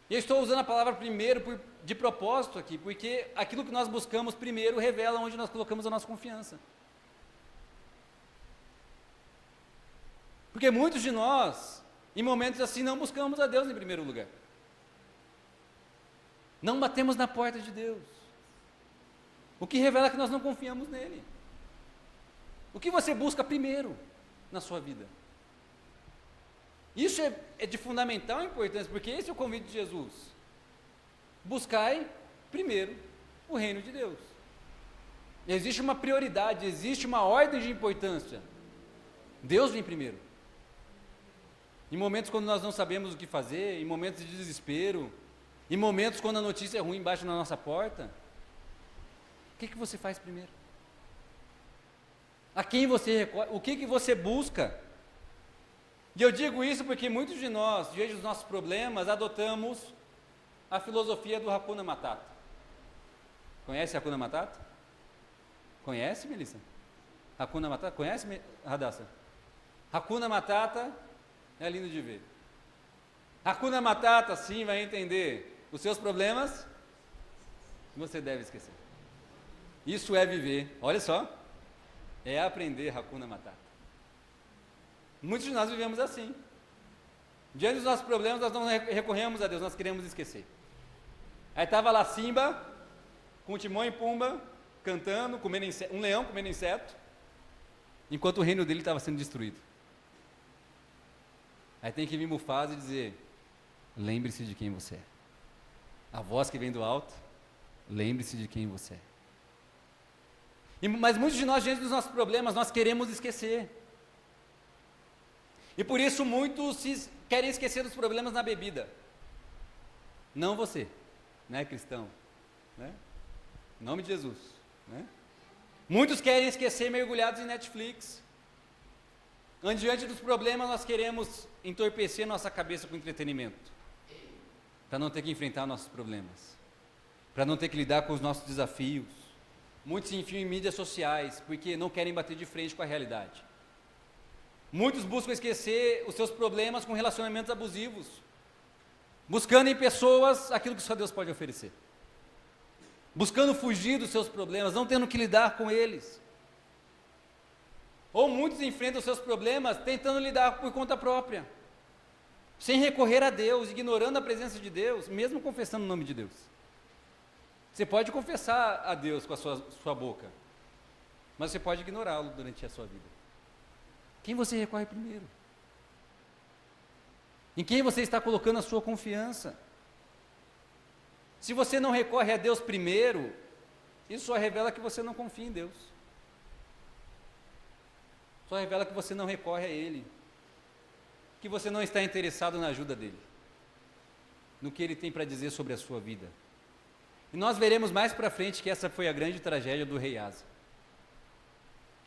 E eu estou usando a palavra primeiro de propósito aqui, porque aquilo que nós buscamos primeiro revela onde nós colocamos a nossa confiança. Porque muitos de nós, em momentos assim, não buscamos a Deus em primeiro lugar. Não batemos na porta de Deus. O que revela que nós não confiamos nele. O que você busca primeiro na sua vida? Isso é de fundamental importância, porque esse é o convite de Jesus. Buscai primeiro o reino de Deus. Existe uma prioridade, existe uma ordem de importância. Deus vem primeiro. Em momentos quando nós não sabemos o que fazer, em momentos de desespero, em momentos quando a notícia é ruim embaixo na nossa porta, o que você faz primeiro? A quem você recorre? O que você busca? E eu digo isso porque muitos de nós, diante dos nossos problemas, adotamos a filosofia do Hakuna Matata. Conhece Hakuna Matata? Conhece, Melissa? Hakuna Matata? Conhece, Radassa? Hakuna Matata é lindo de ver. Hakuna Matata, sim, vai entender. Os seus problemas, você deve esquecer. Isso é viver, olha só, é aprender Hakuna Matata. Muitos de nós vivemos assim. Diante dos nossos problemas, nós não recorremos a Deus, nós queremos esquecer. Aí estava lá Simba, com Timão e Pumba, cantando, um leão comendo inseto, enquanto o reino dele estava sendo destruído. Aí tem que vir Mufasa e dizer, lembre-se de quem você é. A voz que vem do alto, lembre-se de quem você é. Mas muitos de nós, diante dos nossos problemas, nós queremos esquecer. E por isso muitos querem esquecer dos problemas na bebida. Não você, né, cristão? Né? Em nome de Jesus. Né? Muitos querem esquecer mergulhados em Netflix. Diante dos problemas, nós queremos entorpecer nossa cabeça com entretenimento. Para não ter que enfrentar nossos problemas. Para não ter que lidar com os nossos desafios. Muitos se enfiam em mídias sociais, porque não querem bater de frente com a realidade. Muitos buscam esquecer os seus problemas com relacionamentos abusivos, buscando em pessoas aquilo que só Deus pode oferecer, buscando fugir dos seus problemas, não tendo que lidar com eles. Ou muitos enfrentam os seus problemas tentando lidar por conta própria, sem recorrer a Deus, ignorando a presença de Deus, mesmo confessando o nome de Deus. Você pode confessar a Deus com a sua boca, mas você pode ignorá-lo durante a sua vida. Quem você recorre primeiro? Em quem você está colocando a sua confiança? Se você não recorre a Deus primeiro, isso só revela que você não confia em Deus. Só revela que você não recorre a Ele. Que você não está interessado na ajuda dEle. No que Ele tem para dizer sobre a sua vida. E nós veremos mais para frente que essa foi a grande tragédia do rei Asa.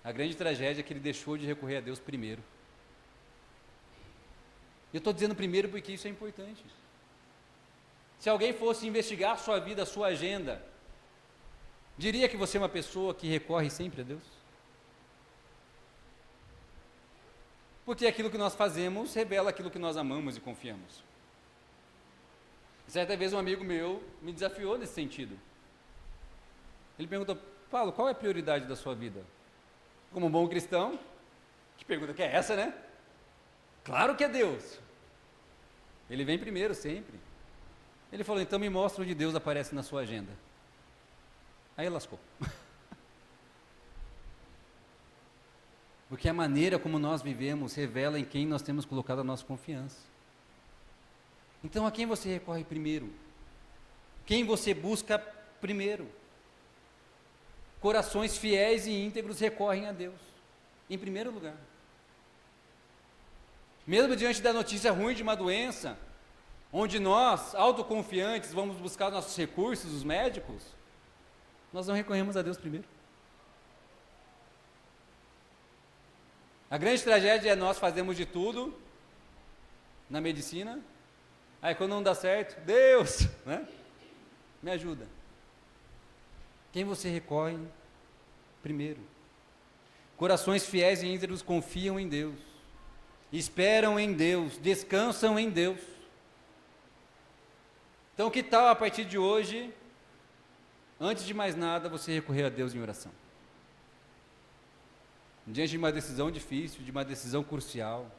A grande tragédia é que ele deixou de recorrer a Deus primeiro. Eu estou dizendo primeiro porque isso é importante. Se alguém fosse investigar a sua vida, a sua agenda, diria que você é uma pessoa que recorre sempre a Deus? Porque aquilo que nós fazemos revela aquilo que nós amamos e confiamos. Certa vez um amigo meu me desafiou nesse sentido. Ele perguntou, Paulo, qual é a prioridade da sua vida? Como um bom cristão, que pergunta que é essa, né? Claro que é Deus. Ele vem primeiro sempre. Ele falou, então me mostra onde Deus aparece na sua agenda. Aí lascou. Porque a maneira como nós vivemos revela em quem nós temos colocado a nossa confiança. Então a quem você recorre primeiro? Quem você busca primeiro? Corações fiéis e íntegros recorrem a Deus, em primeiro lugar. Mesmo diante da notícia ruim de uma doença, onde nós, autoconfiantes, vamos buscar nossos recursos, os médicos, nós não recorremos a Deus primeiro. A grande tragédia é nós fazemos de tudo na medicina, aí quando não dá certo, Deus, né? Me ajuda. Quem você recorre primeiro? Corações fiéis e íntegros confiam em Deus, esperam em Deus, descansam em Deus. Então, que tal a partir de hoje, antes de mais nada, você recorrer a Deus em oração? Diante de uma decisão difícil, de uma decisão crucial,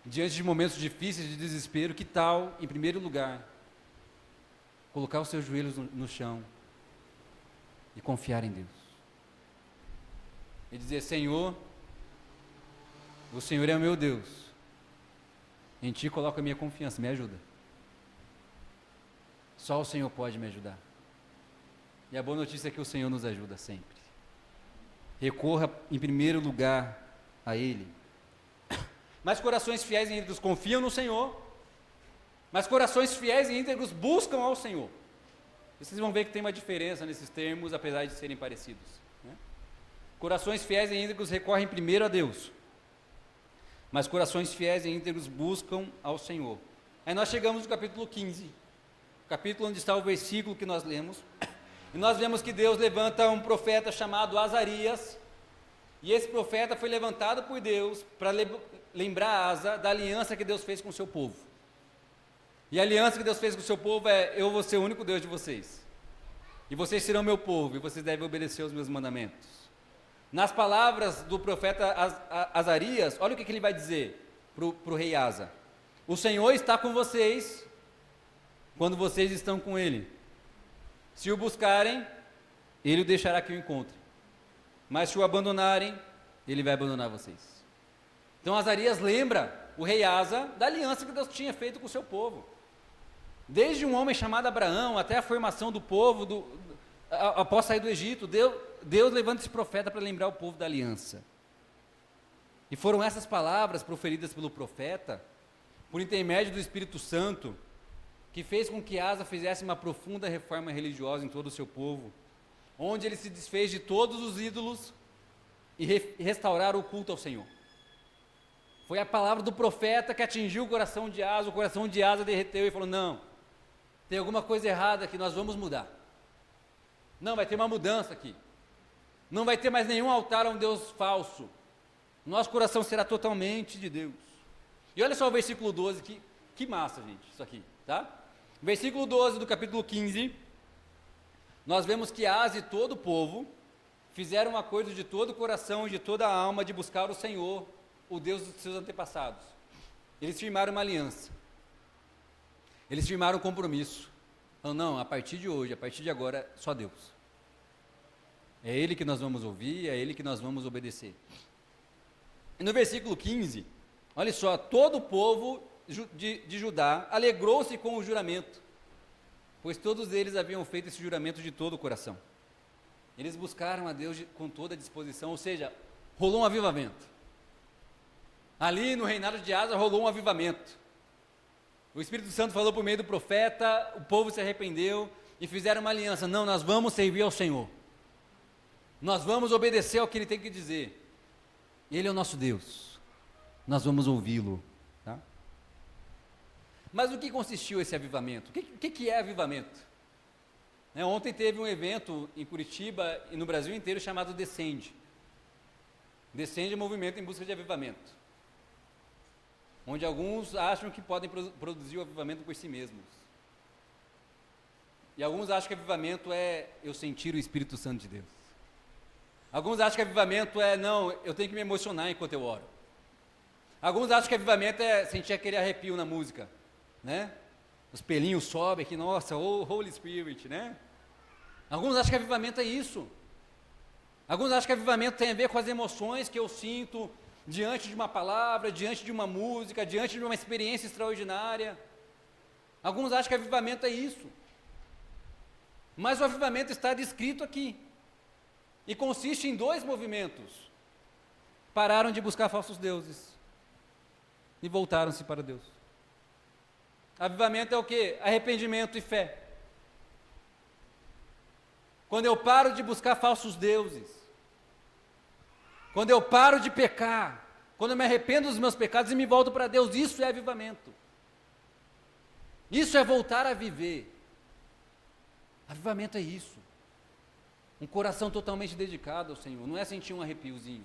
diante de momentos difíceis de desespero, que tal, em primeiro lugar, colocar os seus joelhos no chão e confiar em Deus? E dizer: Senhor, o Senhor é o meu Deus, em Ti coloco a minha confiança, me ajuda. Só o Senhor pode me ajudar. E a boa notícia é que o Senhor nos ajuda sempre. Recorra em primeiro lugar a Ele. Mas corações fiéis e íntegros confiam no Senhor, mas corações fiéis e íntegros buscam ao Senhor. Vocês vão ver que tem uma diferença nesses termos, apesar de serem parecidos, né? Corações fiéis e íntegros recorrem primeiro a Deus, mas corações fiéis e íntegros buscam ao Senhor. Aí nós chegamos no capítulo 15, capítulo onde está o versículo que nós lemos, e nós vemos que Deus levanta um profeta chamado Azarias, e esse profeta foi levantado por Deus para lembrar Asa da aliança que Deus fez com o seu povo. E a aliança que Deus fez com o seu povo é: eu vou ser o único Deus de vocês, e vocês serão meu povo, e vocês devem obedecer aos meus mandamentos. Nas palavras do profeta Azarias, olha o que ele vai dizer para o rei Asa: o Senhor está com vocês quando vocês estão com Ele. Se o buscarem, Ele o deixará que o encontre. Mas se o abandonarem, Ele vai abandonar vocês. Então Azarias lembra o rei Asa da aliança que Deus tinha feito com o seu povo. Desde um homem chamado Abraão até a formação do povo, após sair do Egito, Deus levanta esse profeta para lembrar o povo da aliança. E foram essas palavras proferidas pelo profeta, por intermédio do Espírito Santo, que fez com que Asa fizesse uma profunda reforma religiosa em todo o seu povo, onde ele se desfez de todos os ídolos e restauraram o culto ao Senhor. Foi a palavra do profeta que atingiu o coração de Asa derreteu e falou: não, tem alguma coisa errada aqui, nós vamos mudar. Não, vai ter uma mudança aqui. Não vai ter mais nenhum altar a um Deus falso. Nosso coração será totalmente de Deus. E olha só o versículo 12, que massa, gente, isso aqui, tá? Versículo 12 do capítulo 15, nós vemos que Asa e todo o povo fizeram um acordo de todo o coração e de toda a alma de buscar o Senhor, o Deus dos seus antepassados. Eles firmaram uma aliança. Eles firmaram um compromisso. Falaram: não, a partir de hoje, a partir de agora, só Deus. É Ele que nós vamos ouvir, é Ele que nós vamos obedecer. E no versículo 15, olha só: todo o povo de Judá alegrou-se com o juramento, pois todos eles haviam feito esse juramento de todo o coração. Eles buscaram a Deus com toda a disposição, ou seja, rolou um avivamento. Ali no reinado de Asa rolou um avivamento. O Espírito Santo falou por meio do profeta, o povo se arrependeu e fizeram uma aliança: não, nós vamos servir ao Senhor, nós vamos obedecer ao que Ele tem que dizer. Ele é o nosso Deus, nós vamos ouvi-lo, tá? Mas o que consistiu esse avivamento? O que é avivamento? Ontem teve um evento em Curitiba e no Brasil inteiro chamado Descende. Descende é um movimento em busca de avivamento, onde alguns acham que podem produzir o avivamento por si mesmos. E alguns acham que avivamento é eu sentir o Espírito Santo de Deus. Alguns acham que avivamento é, não, eu tenho que me emocionar enquanto eu oro. Alguns acham que avivamento é sentir aquele arrepio na música, né? Os pelinhos sobem aqui, nossa, oh, Holy Spirit, né? Alguns acham que avivamento é isso. Alguns acham que avivamento tem a ver com as emoções que eu sinto diante de uma palavra, diante de uma música, diante de uma experiência extraordinária. Alguns acham que avivamento é isso. Mas o avivamento está descrito aqui. E consiste em dois movimentos. Pararam de buscar falsos deuses e voltaram-se para Deus. Avivamento é o quê? Arrependimento e fé. Quando eu paro de buscar falsos deuses, quando eu paro de pecar, quando eu me arrependo dos meus pecados e me volto para Deus, isso é avivamento. Isso é voltar a viver. Avivamento é isso. Um coração totalmente dedicado ao Senhor. Não é sentir um arrepiozinho.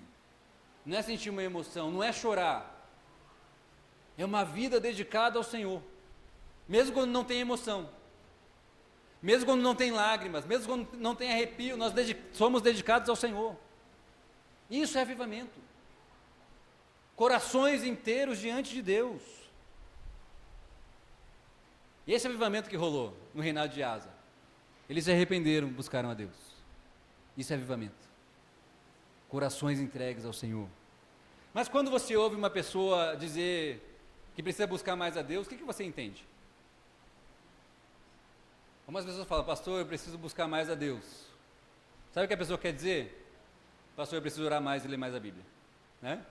Não é sentir uma emoção. Não é chorar. É uma vida dedicada ao Senhor. Mesmo quando não tem emoção. Mesmo quando não tem lágrimas. Mesmo quando não tem arrepio. Nós somos dedicados ao Senhor. Isso é avivamento. Corações inteiros diante de Deus. E esse avivamento que rolou no reinado de Asa. Eles se arrependeram, buscaram a Deus. Isso é avivamento. Corações entregues ao Senhor. Mas quando você ouve uma pessoa dizer que precisa buscar mais a Deus, o que você entende? Algumas pessoas falam, pastor, eu preciso buscar mais a Deus. Sabe o que a pessoa quer dizer? Pastor, eu preciso orar mais e ler mais a Bíblia. Né?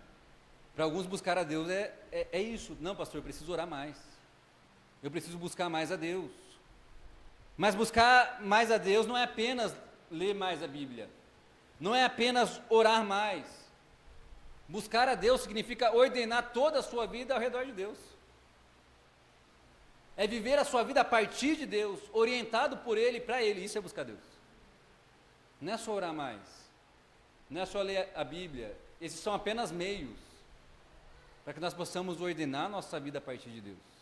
Para alguns buscar a Deus é isso. Não, pastor, eu preciso orar mais. Eu preciso buscar mais a Deus. Mas buscar mais a Deus não é apenas ler mais a Bíblia. Não é apenas orar mais. Buscar a Deus significa ordenar toda a sua vida ao redor de Deus. É viver a sua vida a partir de Deus, orientado por Ele e para Ele. Isso é buscar Deus. Não é só orar mais. Não é só ler a Bíblia. Esses são apenas meios para que nós possamos ordenar nossa vida a partir de Deus.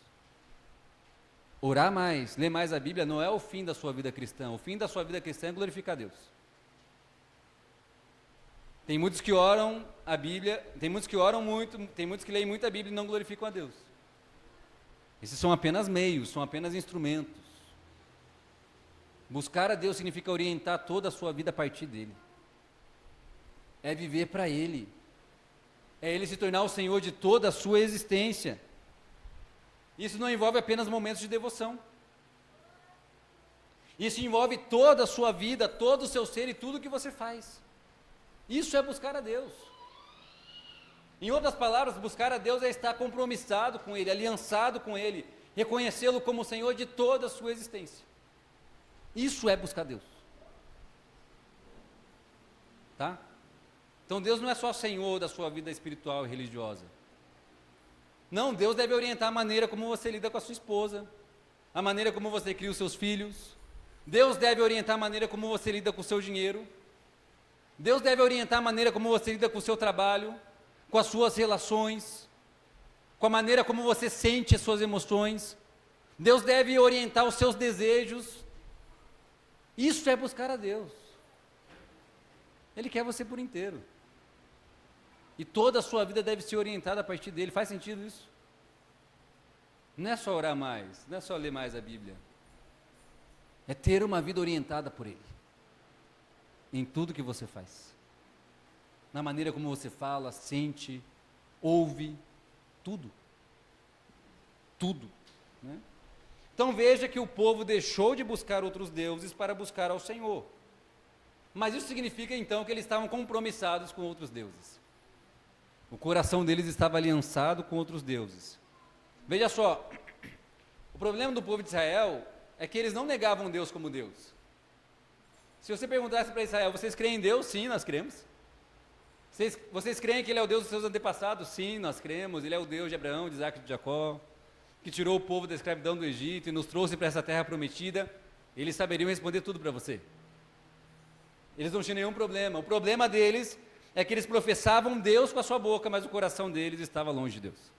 Orar mais, ler mais a Bíblia não é o fim da sua vida cristã. O fim da sua vida cristã é glorificar Deus. Tem muitos que oram a Bíblia, tem muitos que oram muito, tem muitos que leem muito a Bíblia e não glorificam a Deus. Esses são apenas meios, são apenas instrumentos. Buscar a Deus significa orientar toda a sua vida a partir dEle. É viver para Ele. É Ele se tornar o Senhor de toda a sua existência. Isso não envolve apenas momentos de devoção. Isso envolve toda a sua vida, todo o seu ser e tudo que você faz. Isso é buscar a Deus. Em outras palavras, buscar a Deus é estar compromissado com Ele, aliançado com Ele, reconhecê-lo como o Senhor de toda a sua existência. Isso é buscar Deus. Tá? Então Deus não é só Senhor da sua vida espiritual e religiosa. Não, Deus deve orientar a maneira como você lida com a sua esposa, a maneira como você cria os seus filhos. Deus deve orientar a maneira como você lida com o seu dinheiro. Deus deve orientar a maneira como você lida com o seu trabalho, com as suas relações, com a maneira como você sente as suas emoções. Deus deve orientar os seus desejos. Isso é buscar a Deus. Ele quer você por inteiro. E toda a sua vida deve ser orientada a partir dele. Faz sentido isso? Não é só orar mais, não é só ler mais a Bíblia. É ter uma vida orientada por Ele. Em tudo que você faz. Na maneira como você fala, sente, ouve, tudo. Tudo. Né? Então veja que o povo deixou de buscar outros deuses para buscar ao Senhor. Mas isso significa então que eles estavam compromissados com outros deuses. O coração deles estava aliançado com outros deuses. Veja só, o problema do povo de Israel é que eles não negavam Deus como Deus. Se você perguntasse para Israel, vocês creem em Deus? Sim, nós cremos. Vocês creem que Ele é o Deus dos seus antepassados? Sim, nós cremos. Ele é o Deus de Abraão, de Isaac e de Jacó, que tirou o povo da escravidão do Egito e nos trouxe para essa terra prometida. Eles saberiam responder tudo para você. Eles não tinham nenhum problema. O problema deles é que eles professavam Deus com a sua boca, mas o coração deles estava longe de Deus.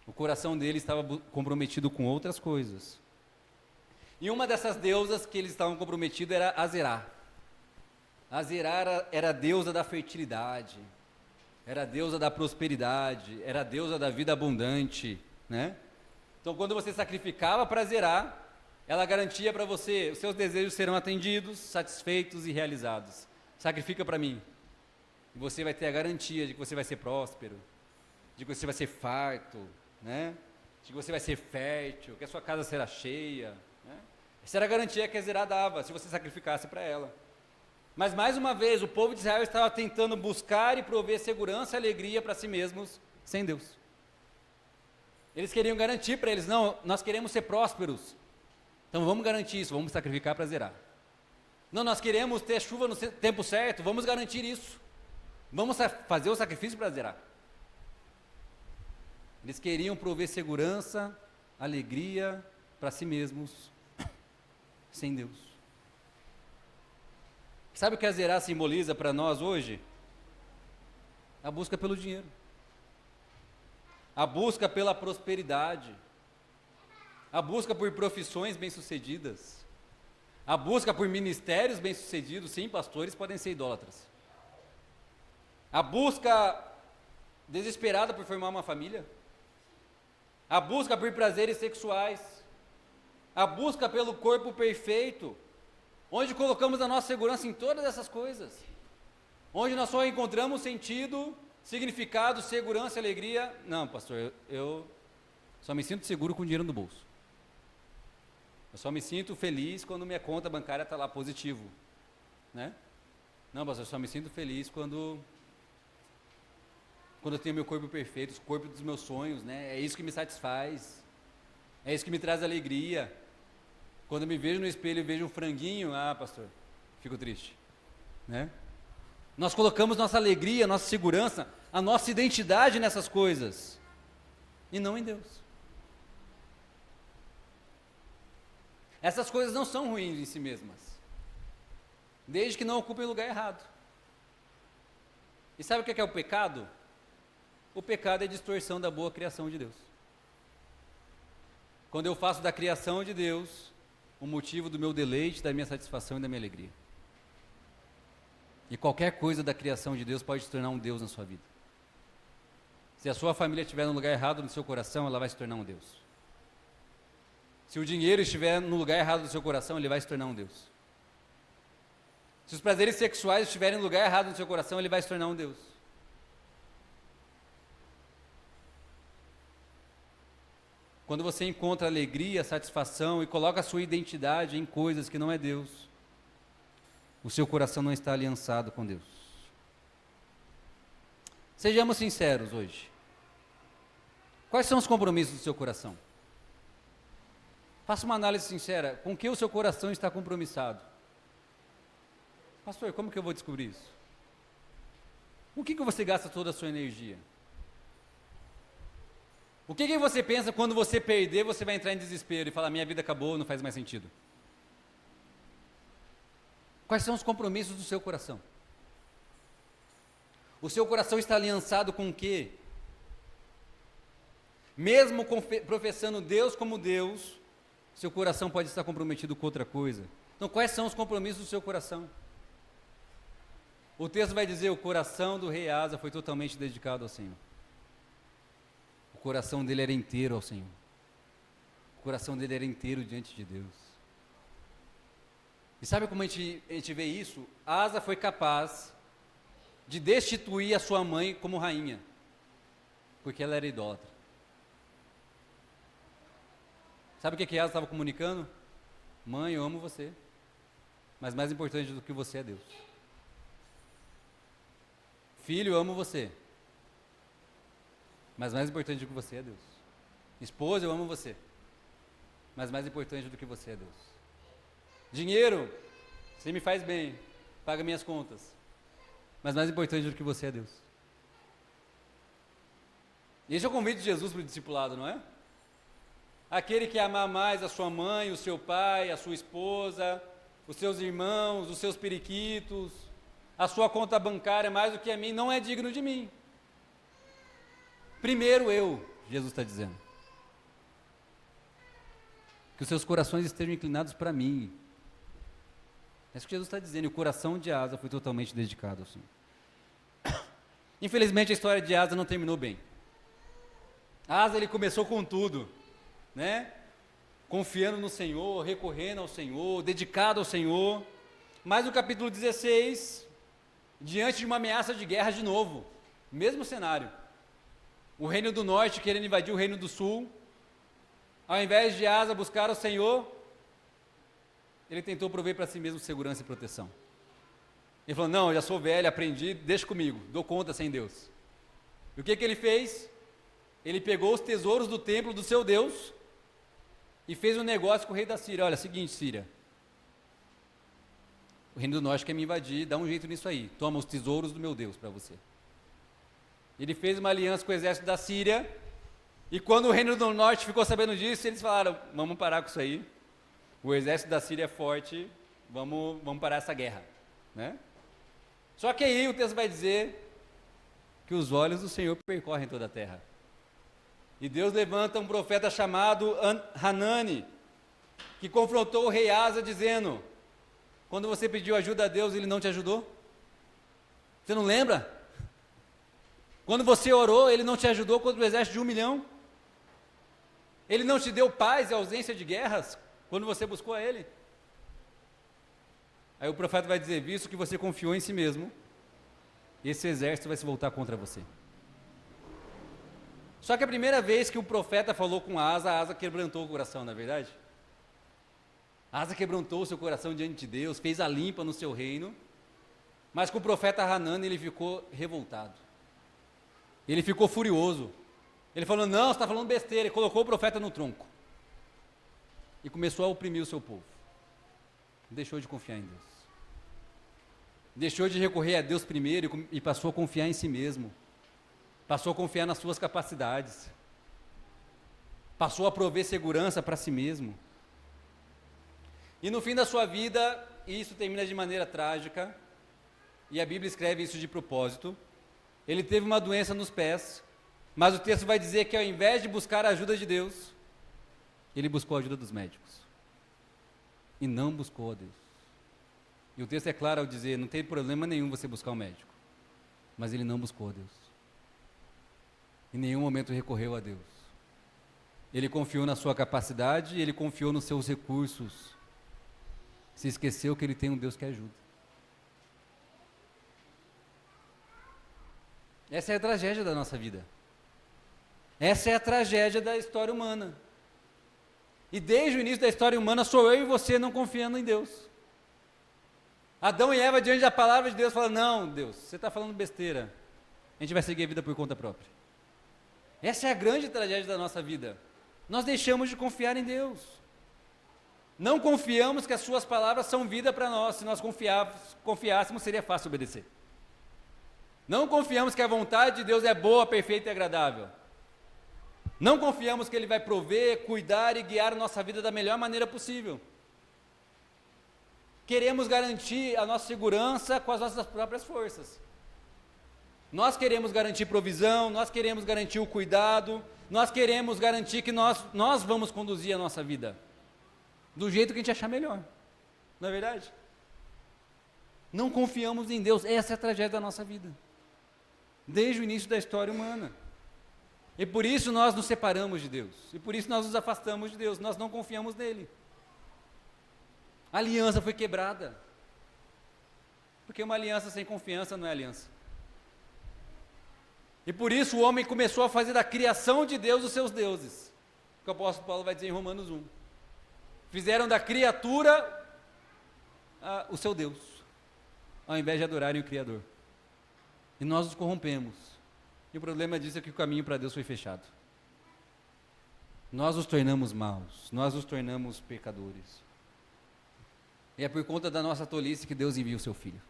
O coração deles estava comprometido com outras coisas. E uma dessas deusas que eles estavam comprometidos era Azerá. Azerá era a deusa da fertilidade, era a deusa da prosperidade, era a deusa da vida abundante, né? Então, quando você sacrificava para Azerá, ela garantia para você, os seus desejos serão atendidos, satisfeitos e realizados. Sacrifica para mim. E você vai ter a garantia de que você vai ser próspero, de que você vai ser farto, né? De que você vai ser fértil, que a sua casa será cheia. Né? Essa era a garantia que a Azerá dava, se você sacrificasse para ela. Mas, mais uma vez, o povo de Israel estava tentando buscar e prover segurança e alegria para si mesmos, sem Deus. Eles queriam garantir para eles, não, nós queremos ser prósperos. Então vamos garantir isso, vamos sacrificar para Azerá. Não, nós queremos ter chuva no tempo certo, vamos garantir isso. Vamos fazer o sacrifício para Azerá. Eles queriam prover segurança, alegria para si mesmos, sem Deus. Sabe o que a Zerá simboliza para nós hoje? A busca pelo dinheiro. A busca pela prosperidade. A busca por profissões bem-sucedidas. A busca por ministérios bem-sucedidos. Sim, pastores podem ser idólatras. A busca desesperada por formar uma família. A busca por prazeres sexuais. A busca pelo corpo perfeito. Onde colocamos a nossa segurança em todas essas coisas. Onde nós só encontramos sentido, significado, segurança, alegria. Não, pastor, eu só me sinto seguro com dinheiro no bolso. Eu só me sinto feliz quando minha conta bancária está lá positivo, né? Não, pastor, eu só me sinto feliz quando eu tenho meu corpo perfeito, o corpo dos meus sonhos, né? É isso que me satisfaz. É isso que me traz alegria. Quando eu me vejo no espelho e vejo um franguinho, pastor, fico triste, né? Nós colocamos nossa alegria, nossa segurança, a nossa identidade nessas coisas, e não em Deus. Essas coisas não são ruins em si mesmas, desde que não ocupem lugar errado. E sabe o que é o pecado? O pecado é a distorção da boa criação de Deus. Quando eu faço da criação de Deus o motivo do meu deleite, da minha satisfação e da minha alegria. E qualquer coisa da criação de Deus pode se tornar um Deus na sua vida. Se a sua família estiver no lugar errado no seu coração, ela vai se tornar um Deus. Se o dinheiro estiver no lugar errado do seu coração, ele vai se tornar um Deus. Se os prazeres sexuais estiverem no lugar errado no seu coração, ele vai se tornar um Deus. Quando você encontra alegria, satisfação e coloca a sua identidade em coisas que não é Deus, o seu coração não está aliançado com Deus. Sejamos sinceros hoje. Quais são os compromissos do seu coração? Faça uma análise sincera. Com que o seu coração está compromissado? Pastor, como que eu vou descobrir isso? Com que você gasta toda a sua energia? O que você pensa quando você perder, você vai entrar em desespero e falar, minha vida acabou, não faz mais sentido? Quais são os compromissos do seu coração? O seu coração está aliançado com o quê? Mesmo professando Deus como Deus, seu coração pode estar comprometido com outra coisa. Então, quais são os compromissos do seu coração? O texto vai dizer, o coração do rei Asa foi totalmente dedicado ao Senhor. O coração dele era inteiro ao Senhor. O coração dele era inteiro diante de Deus. E sabe como a gente vê isso? Asa foi capaz de destituir a sua mãe como rainha, porque ela era idólatra. Sabe o que Asa estava comunicando? Mãe, eu amo você, mas mais importante do que você é Deus. Filho, eu amo você, mas mais importante do que você é Deus. Esposa, eu amo você, mas mais importante do que você é Deus. Dinheiro, você me faz bem, paga minhas contas, mas mais importante do que você é Deus. Esse é o convite de Jesus para o discipulado, não é? Aquele que amar mais a sua mãe, o seu pai, a sua esposa, os seus irmãos, os seus periquitos, a sua conta bancária mais do que a mim, não é digno de mim. Primeiro eu, Jesus está dizendo. Que os seus corações estejam inclinados para mim. É isso que Jesus está dizendo. E o coração de Asa foi totalmente dedicado ao Senhor. Infelizmente a história de Asa não terminou bem. Asa, ele começou com tudo, né? Confiando no Senhor, recorrendo ao Senhor, dedicado ao Senhor. Mas no capítulo 16, diante de uma ameaça de guerra de novo, mesmo cenário. O reino do norte querendo invadir o reino do sul. Ao invés de Asa buscar o Senhor, ele tentou prover para si mesmo segurança e proteção. Ele falou, não, eu já sou velho, aprendi, deixa comigo, dou conta sem Deus. E o que ele fez? Ele pegou os tesouros do templo do seu Deus e fez um negócio com o rei da Síria. Olha, seguinte, Síria, o reino do norte quer me invadir, dá um jeito nisso aí, toma os tesouros do meu Deus para você. Ele fez uma aliança com o exército da Síria, e quando o reino do norte ficou sabendo disso, eles falaram, vamos parar com isso aí, o exército da Síria é forte, vamos parar essa guerra. né? Só que aí o texto vai dizer que os olhos do Senhor percorrem toda a terra. E Deus levanta um profeta chamado Hanani, que confrontou o rei Asa dizendo: quando você pediu ajuda a Deus, ele não te ajudou? Você não lembra? Quando você orou, ele não te ajudou contra o exército de 1 milhão? Ele não te deu paz e ausência de guerras quando você buscou a ele? Aí o profeta vai dizer: visto que você confiou em si mesmo, esse exército vai se voltar contra você. Só que a primeira vez que o profeta falou com Asa quebrantou o coração, não é verdade? Asa quebrantou o seu coração diante de Deus, fez a limpa no seu reino, mas com o profeta Hanani ele ficou revoltado. Ele ficou furioso. Ele falou: não, você está falando besteira. Ele colocou o profeta no tronco. E começou a oprimir o seu povo. Deixou de confiar em Deus. Deixou de recorrer a Deus primeiro e passou a confiar em si mesmo. Passou a confiar nas suas capacidades. Passou a prover segurança para si mesmo. E no fim da sua vida, isso termina de maneira trágica, e a Bíblia escreve isso de propósito. Ele teve uma doença nos pés, mas o texto vai dizer que ao invés de buscar a ajuda de Deus, ele buscou a ajuda dos médicos. E não buscou a Deus. E o texto é claro ao dizer: não tem problema nenhum você buscar um médico. Mas ele não buscou a Deus. Em nenhum momento recorreu a Deus. Ele confiou na sua capacidade, ele confiou nos seus recursos. Se esqueceu que ele tem um Deus que ajuda. Essa é a tragédia da nossa vida. Essa é a tragédia da história humana. E desde o início da história humana, sou eu e você não confiando em Deus. Adão e Eva, diante da palavra de Deus, falam: não, Deus, você está falando besteira. A gente vai seguir a vida por conta própria. Essa é a grande tragédia da nossa vida. Nós deixamos de confiar em Deus. Não confiamos que as suas palavras são vida para nós. Se nós confiássemos, seria fácil obedecer. Não confiamos que a vontade de Deus é boa, perfeita e agradável. Não confiamos que Ele vai prover, cuidar e guiar a nossa vida da melhor maneira possível. Queremos garantir a nossa segurança com as nossas próprias forças. Nós queremos garantir provisão, nós queremos garantir o cuidado, nós queremos garantir que nós vamos conduzir a nossa vida do jeito que a gente achar melhor. Não é verdade? Não confiamos em Deus. Essa é a tragédia da nossa vida. Desde o início da história humana. E por isso nós nos separamos de Deus. E por isso nós nos afastamos de Deus. Nós não confiamos nele. A aliança foi quebrada. Porque uma aliança sem confiança não é aliança. E por isso o homem começou a fazer da criação de Deus os seus deuses. Que o apóstolo Paulo vai dizer em Romanos 1. Fizeram da criatura o seu Deus, ao invés de adorarem o Criador. E nós nos corrompemos. E o problema disso é que o caminho para Deus foi fechado. Nós nos tornamos maus, nós nos tornamos pecadores. E é por conta da nossa tolice que Deus envia o seu Filho.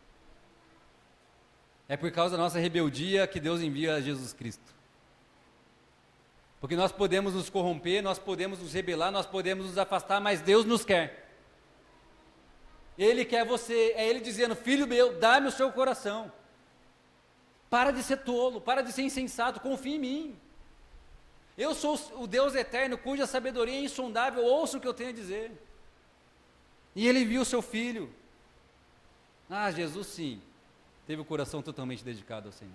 É por causa da nossa rebeldia que Deus envia Jesus Cristo. Porque nós podemos nos corromper, nós podemos nos rebelar, nós podemos nos afastar, mas Deus nos quer. Ele quer você, é Ele dizendo: filho meu, dá-me o seu coração. Para de ser tolo, para de ser insensato, confia em mim. Eu sou o Deus eterno, cuja sabedoria é insondável, ouça o que eu tenho a dizer. E Ele enviou o seu Filho. Jesus sim, teve o coração totalmente dedicado ao Senhor.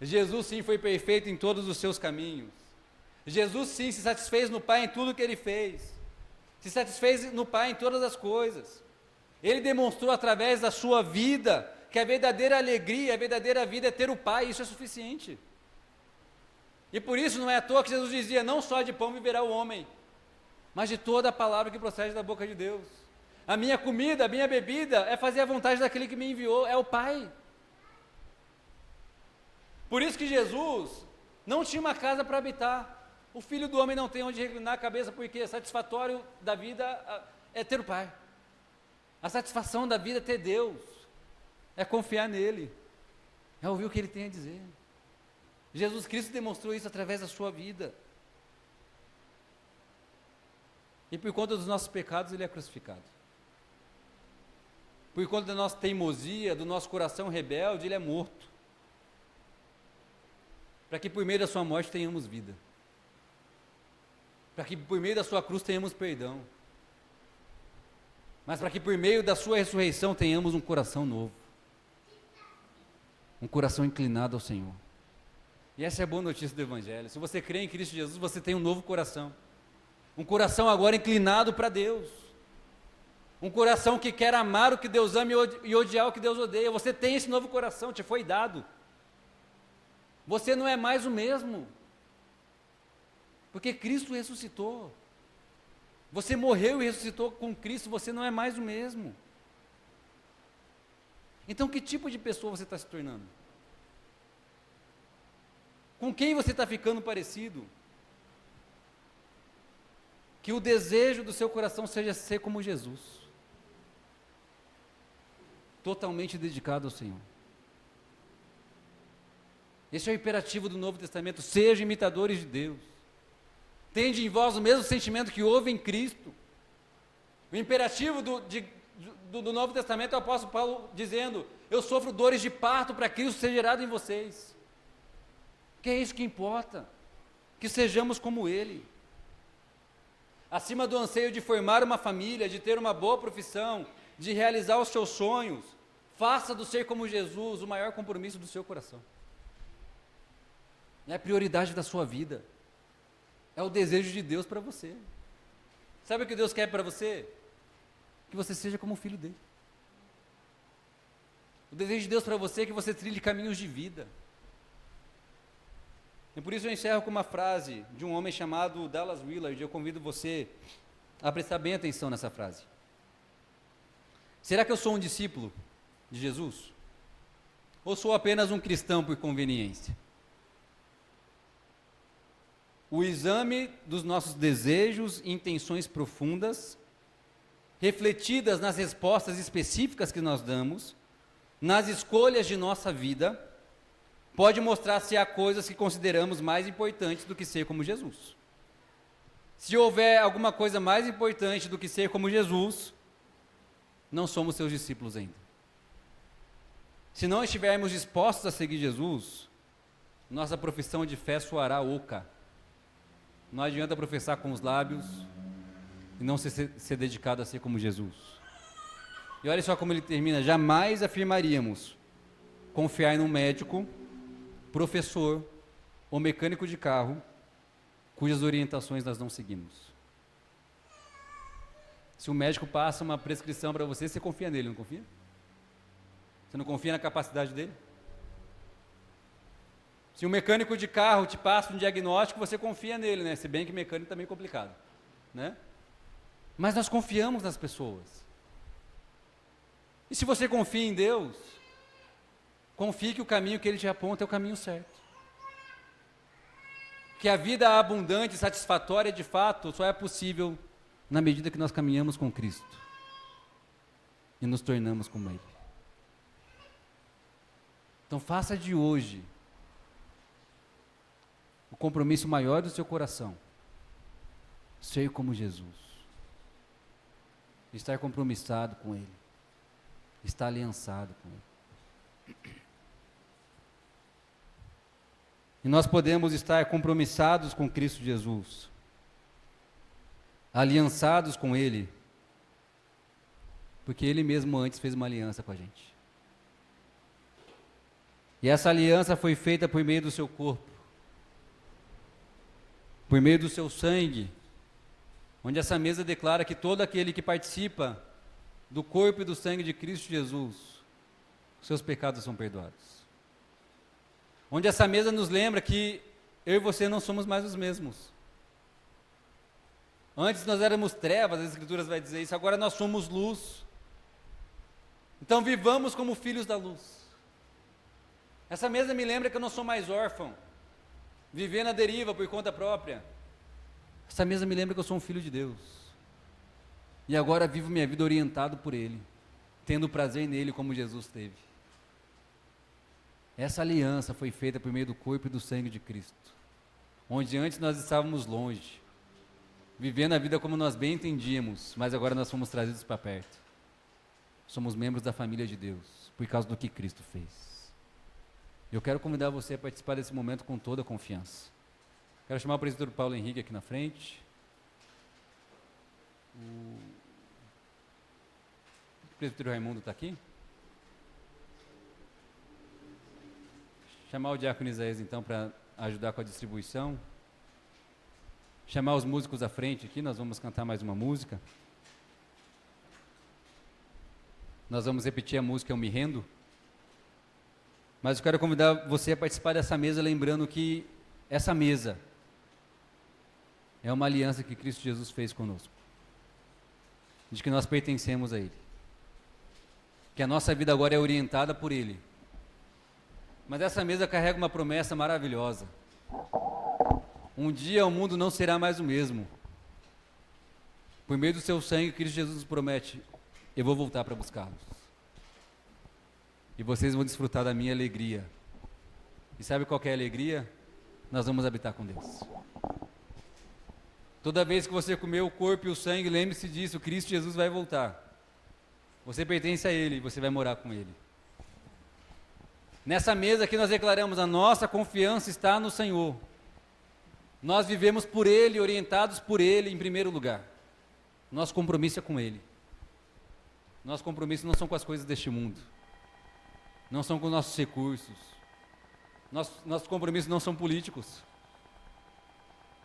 Jesus sim foi perfeito em todos os seus caminhos. Jesus sim se satisfez no Pai em tudo que Ele fez. Se satisfez no Pai em todas as coisas. Ele demonstrou através da sua vida que a verdadeira alegria, a verdadeira vida é ter o Pai, isso é suficiente. E por isso não é à toa que Jesus dizia: não só de pão viverá o homem, mas de toda a palavra que procede da boca de Deus. A minha comida, a minha bebida é fazer a vontade daquele que me enviou, é o Pai. Por isso que Jesus não tinha uma casa para habitar. O Filho do Homem não tem onde reclinar a cabeça, porque satisfatório da vida é ter o Pai. A satisfação da vida é ter Deus, é confiar nele, é ouvir o que Ele tem a dizer. Jesus Cristo demonstrou isso através da sua vida. E por conta dos nossos pecados Ele é crucificado. por conta da nossa teimosia, do nosso coração rebelde, ele é morto. Para que por meio da sua morte tenhamos vida. Para que por meio da sua cruz tenhamos perdão. Mas para que por meio da sua ressurreição tenhamos um coração novo. Um coração inclinado ao Senhor. E essa é a boa notícia do Evangelho. Se você crê em Cristo Jesus, você tem um novo coração. Um coração agora inclinado para Deus. Um coração que quer amar o que Deus ama e odiar o que Deus odeia. Você tem esse novo coração, te foi dado. Você não é mais o mesmo. Porque Cristo ressuscitou. Você morreu e ressuscitou com Cristo, você não é mais o mesmo. Então, que tipo de pessoa você está se tornando? Com quem você está ficando parecido? Que o desejo do seu coração seja ser como Jesus. Totalmente dedicado ao Senhor. Esse é o imperativo do Novo Testamento. Sejam imitadores de Deus. Tende em vós o mesmo sentimento que houve em Cristo. O imperativo do Novo Testamento é o apóstolo Paulo dizendo: eu sofro dores de parto para Cristo ser gerado em vocês. Que é isso que importa. Que sejamos como Ele. Acima do anseio de formar uma família, de ter uma boa profissão, de realizar os seus sonhos, faça do ser como Jesus o maior compromisso do seu coração. É a prioridade da sua vida. É o desejo de Deus para você. Sabe o que Deus quer para você? Que você seja como o filho dele. O desejo de Deus para você é que você trilhe caminhos de vida. E por isso eu encerro com uma frase de um homem chamado Dallas Willard. Eu convido você a prestar bem atenção nessa frase. Será que eu sou um discípulo de Jesus? Ou sou apenas um cristão por conveniência? O exame dos nossos desejos e intenções profundas, refletidas nas respostas específicas que nós damos, nas escolhas de nossa vida, pode mostrar se há coisas que consideramos mais importantes do que ser como Jesus. Se houver alguma coisa mais importante do que ser como Jesus, não somos seus discípulos ainda. Se não estivermos dispostos a seguir Jesus, nossa profissão de fé soará oca. Não adianta professar com os lábios e não ser dedicado a ser como Jesus. E olha só como ele termina: jamais afirmaríamos confiar num médico, professor ou mecânico de carro cujas orientações nós não seguimos. Se o médico passa uma prescrição para você, você confia nele, não confia? Você não confia na capacidade dele? Se um mecânico de carro te passa um diagnóstico, você confia nele, né? Se bem que mecânico também é complicado, né? Mas nós confiamos nas pessoas. E se você confia em Deus, confie que o caminho que Ele te aponta é o caminho certo. Que a vida abundante e satisfatória, de fato, só é possível na medida que nós caminhamos com Cristo e nos tornamos como Ele. Então faça de hoje o compromisso maior do seu coração, ser como Jesus, estar compromissado com Ele, estar aliançado com Ele. E nós podemos estar compromissados com Cristo Jesus, aliançados com Ele, porque Ele mesmo antes fez uma aliança com a gente. E essa aliança foi feita por meio do seu corpo, por meio do seu sangue, onde essa mesa declara que todo aquele que participa do corpo e do sangue de Cristo Jesus, seus pecados são perdoados. Onde essa mesa nos lembra que eu e você não somos mais os mesmos. Antes nós éramos trevas, as Escrituras vai dizer isso, agora nós somos luz. Então vivamos como filhos da luz. Essa mesa me lembra que eu não sou mais órfão, viver na deriva por conta própria. Essa mesa me lembra que eu sou um filho de Deus. E agora vivo minha vida orientado por Ele, tendo prazer nele como Jesus teve. Essa aliança foi feita por meio do corpo e do sangue de Cristo, onde antes nós estávamos longe, vivendo a vida como nós bem entendíamos, mas agora nós fomos trazidos para perto. somos membros da família de Deus, por causa do que Cristo fez. Eu quero convidar você a participar desse momento com toda a confiança. Quero chamar o presbítero Paulo Henrique aqui na frente. O presbítero Raimundo está aqui? Chamar o diácono Isaías então para ajudar com a distribuição. Chamar os músicos à frente aqui, nós vamos cantar mais uma música. Nós vamos repetir a música Eu Me Rendo. Mas eu quero convidar você a participar dessa mesa, lembrando que essa mesa é uma aliança que Cristo Jesus fez conosco, de que nós pertencemos a Ele, que a nossa vida agora é orientada por Ele. Mas essa mesa carrega uma promessa maravilhosa. Um dia o mundo não será mais o mesmo. Por meio do seu sangue, Cristo Jesus nos promete: eu vou voltar para buscá-los. E vocês vão desfrutar da minha alegria. E sabe qual que é a alegria? Nós vamos habitar com Deus. Toda vez que você comer o corpo e o sangue, lembre-se disso, Cristo Jesus vai voltar. Você pertence a Ele e você vai morar com Ele. Nessa mesa aqui nós declaramos: a nossa confiança está no Senhor. Nós vivemos por Ele, orientados por Ele em primeiro lugar. Nosso compromisso é com Ele. Nosso compromisso não são com as coisas deste mundo. Não são com nossos recursos. Nossos compromissos não são políticos.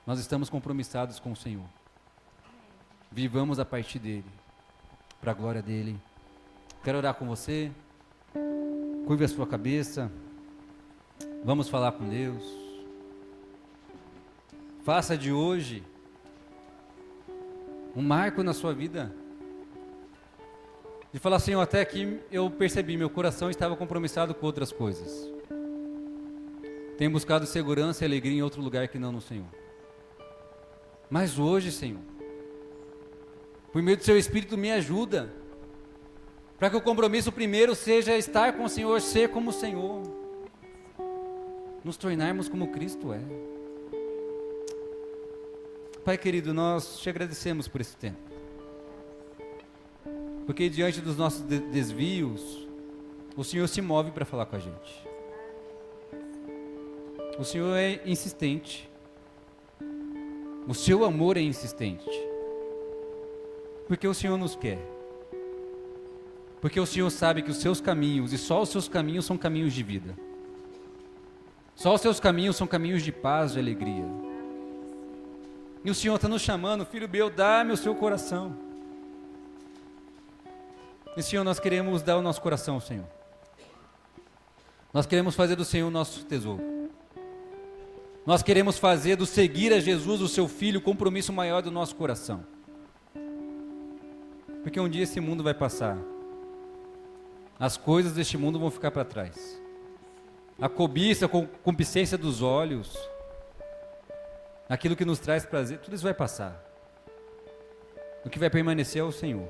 Nós estamos compromissados com o Senhor. Vivamos a partir dEle, para a glória dEle. Quero orar com você. Curve a sua cabeça. Vamos falar com Deus. Faça de hoje um marco na sua vida. De falar: Senhor, até aqui eu percebi, meu coração estava compromissado com outras coisas. Tenho buscado segurança e alegria em outro lugar que não no Senhor. Mas hoje, Senhor, por meio do Seu Espírito, me ajuda, para que o compromisso primeiro seja estar com o Senhor, ser como o Senhor, nos tornarmos como Cristo é. Pai querido, nós te agradecemos por esse tempo, porque diante dos nossos desvios, o Senhor se move para falar com a gente. O Senhor é insistente. O seu amor é insistente. Porque o Senhor nos quer. Porque o Senhor sabe que os seus caminhos, e só os seus caminhos, são caminhos de vida. Só os seus caminhos são caminhos de paz, de alegria. E o Senhor está nos chamando: filho meu, dá-me o seu coração. E Senhor, nós queremos dar o nosso coração ao Senhor. Nós queremos fazer do Senhor o nosso tesouro. Nós queremos fazer do seguir a Jesus, o seu Filho, o compromisso maior do nosso coração. Porque um dia esse mundo vai passar. As coisas deste mundo vão ficar para trás. A cobiça, a concupiscência dos olhos, aquilo que nos traz prazer, tudo isso vai passar. O que vai permanecer é o Senhor.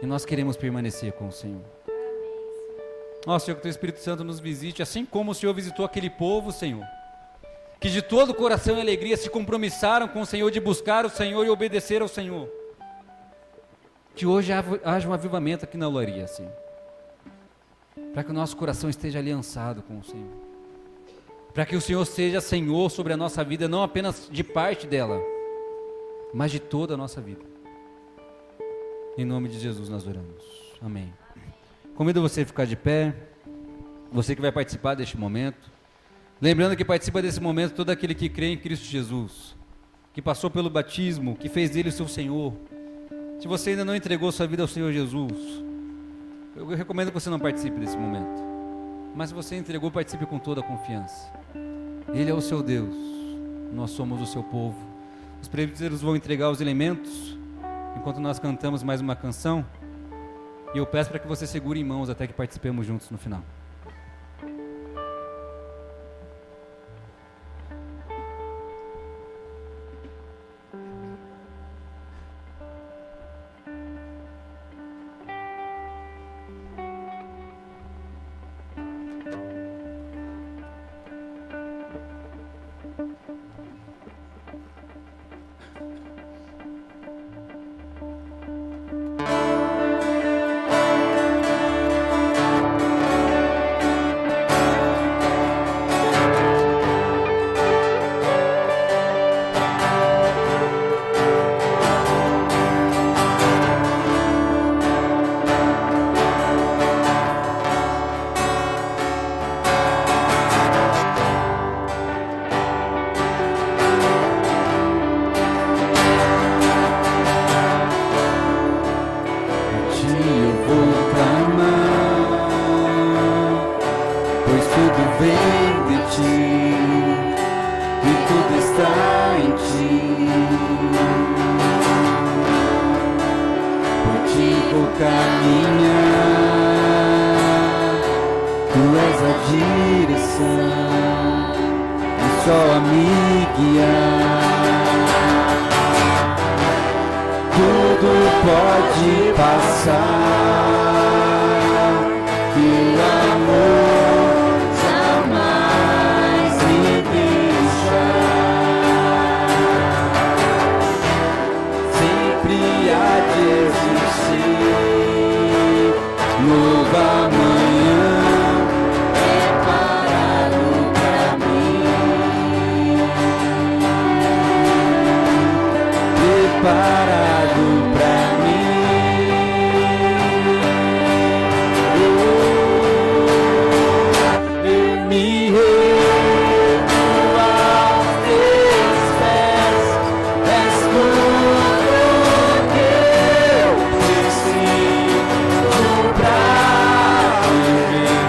E nós queremos permanecer com o Senhor. Ó Senhor, que o Teu Espírito Santo nos visite, assim como o Senhor visitou aquele povo, Senhor, que de todo o coração e alegria se compromissaram com o Senhor, de buscar o Senhor e obedecer ao Senhor. Que hoje haja um avivamento aqui na Olaria, Senhor, para que o nosso coração esteja aliançado com o Senhor, para que o Senhor seja Senhor sobre a nossa vida, não apenas de parte dela, mas de toda a nossa vida. Em nome de Jesus nós oramos. Amém. Convido você a ficar de pé, você que vai participar deste momento. Lembrando que participa desse momento todo aquele que crê em Cristo Jesus, que passou pelo batismo, que fez dele o seu Senhor. Se você ainda não entregou sua vida ao Senhor Jesus, eu recomendo que você não participe desse momento. Mas se você entregou, participe com toda a confiança. Ele é o seu Deus, nós somos o seu povo. Os presbíteros vão entregar os elementos, enquanto nós cantamos mais uma canção. E eu peço para que você segure em mãos até que participemos juntos no final. vou caminhar, tu és a direção, e só a me guiar. Tudo pode passar, teu amor jamais me deixar. Sempre há de existir novo amanhã preparado pra mim, preparado pra mim. Eu me rendo aos teus pés, és tudo que eu preciso pra viver. Eu me lanço aos teus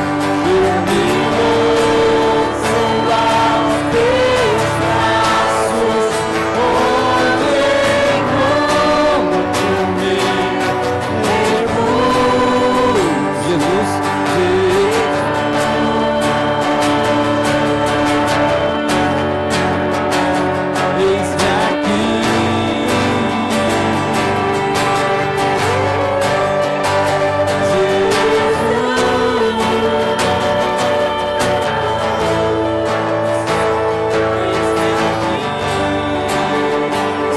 braços, onde encontro meu refúgio. Jesus, eis-me aqui.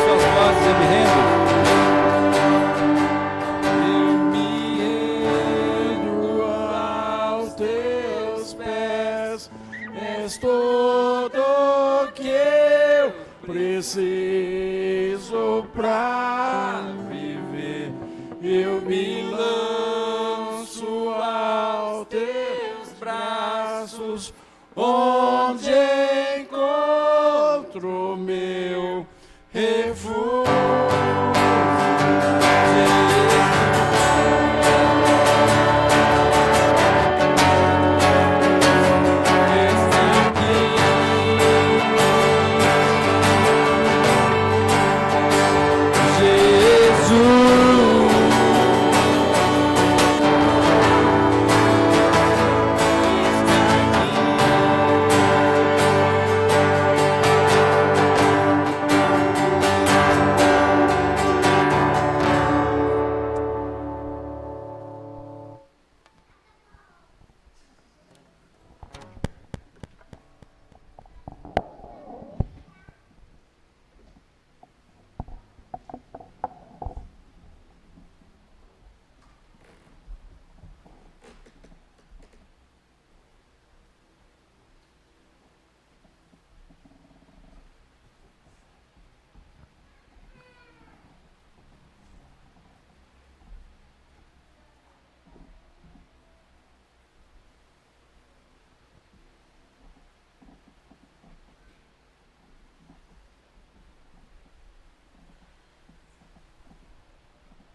Suas vozes eu me rendo. Eu me rendo aos teus pés, és tudo que eu preciso pra viver. Eu me lanço aos teus braços, onde encontro meu refúgio.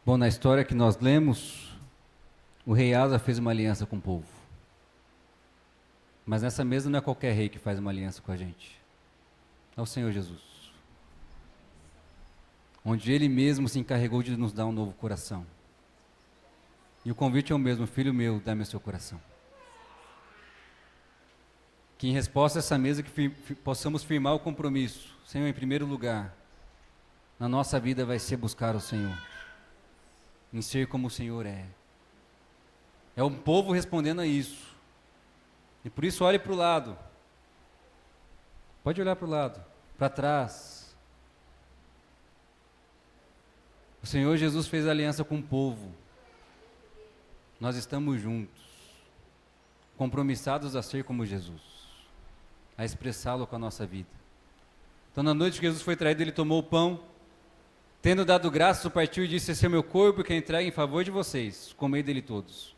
Bom, na história que nós lemos, o rei Asa fez uma aliança com o povo. Mas nessa mesa não é qualquer rei que faz uma aliança com a gente. É o Senhor Jesus. Onde Ele mesmo se encarregou de nos dar um novo coração. E o convite é o mesmo: filho meu, dá-me o seu coração. Que em resposta a essa mesa que possamos firmar o compromisso. Senhor, em primeiro lugar, na nossa vida vai ser buscar o Senhor. Em ser como o Senhor é. É um povo respondendo a isso. E por isso olhe para o lado. Pode olhar para o lado, para trás. O Senhor Jesus fez aliança com o povo. Nós estamos juntos, compromissados a ser como Jesus, a expressá-lo com a nossa vida. Então, na noite que Jesus foi traído, Ele tomou o pão, tendo dado graças, o partiu e disse: esse é o meu corpo que é entregue em favor de vocês, comei dele todos.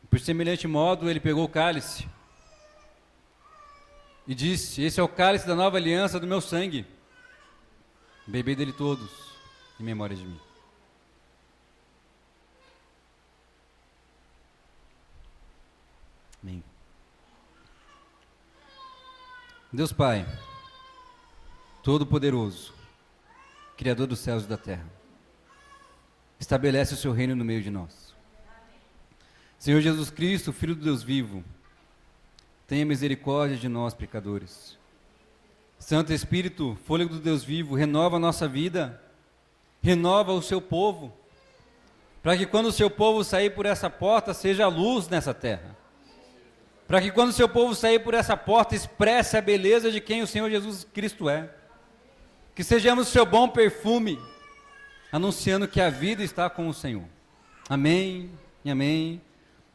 Por semelhante modo, ele pegou o cálice e disse: esse é o cálice da nova aliança do meu sangue. Bebei dele todos, em memória de mim. Amém. Deus Pai, Todo-Poderoso, Criador dos céus e da terra, estabelece o seu reino no meio de nós. Senhor Jesus Cristo, Filho do Deus vivo, tenha misericórdia de nós, pecadores. Santo Espírito, fôlego do Deus vivo, renova a nossa vida, renova o seu povo, para que quando o seu povo sair por essa porta, seja luz nessa terra. Para que quando o seu povo sair por essa porta, expresse a beleza de quem o Senhor Jesus Cristo é. Que sejamos o seu bom perfume, anunciando que a vida está com o Senhor. Amém e amém.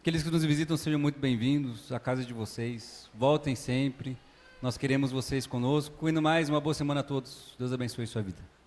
Aqueles que nos visitam sejam muito bem-vindos à casa de vocês. Voltem sempre. Nós queremos vocês conosco. E no mais, uma boa semana a todos. Deus abençoe sua vida.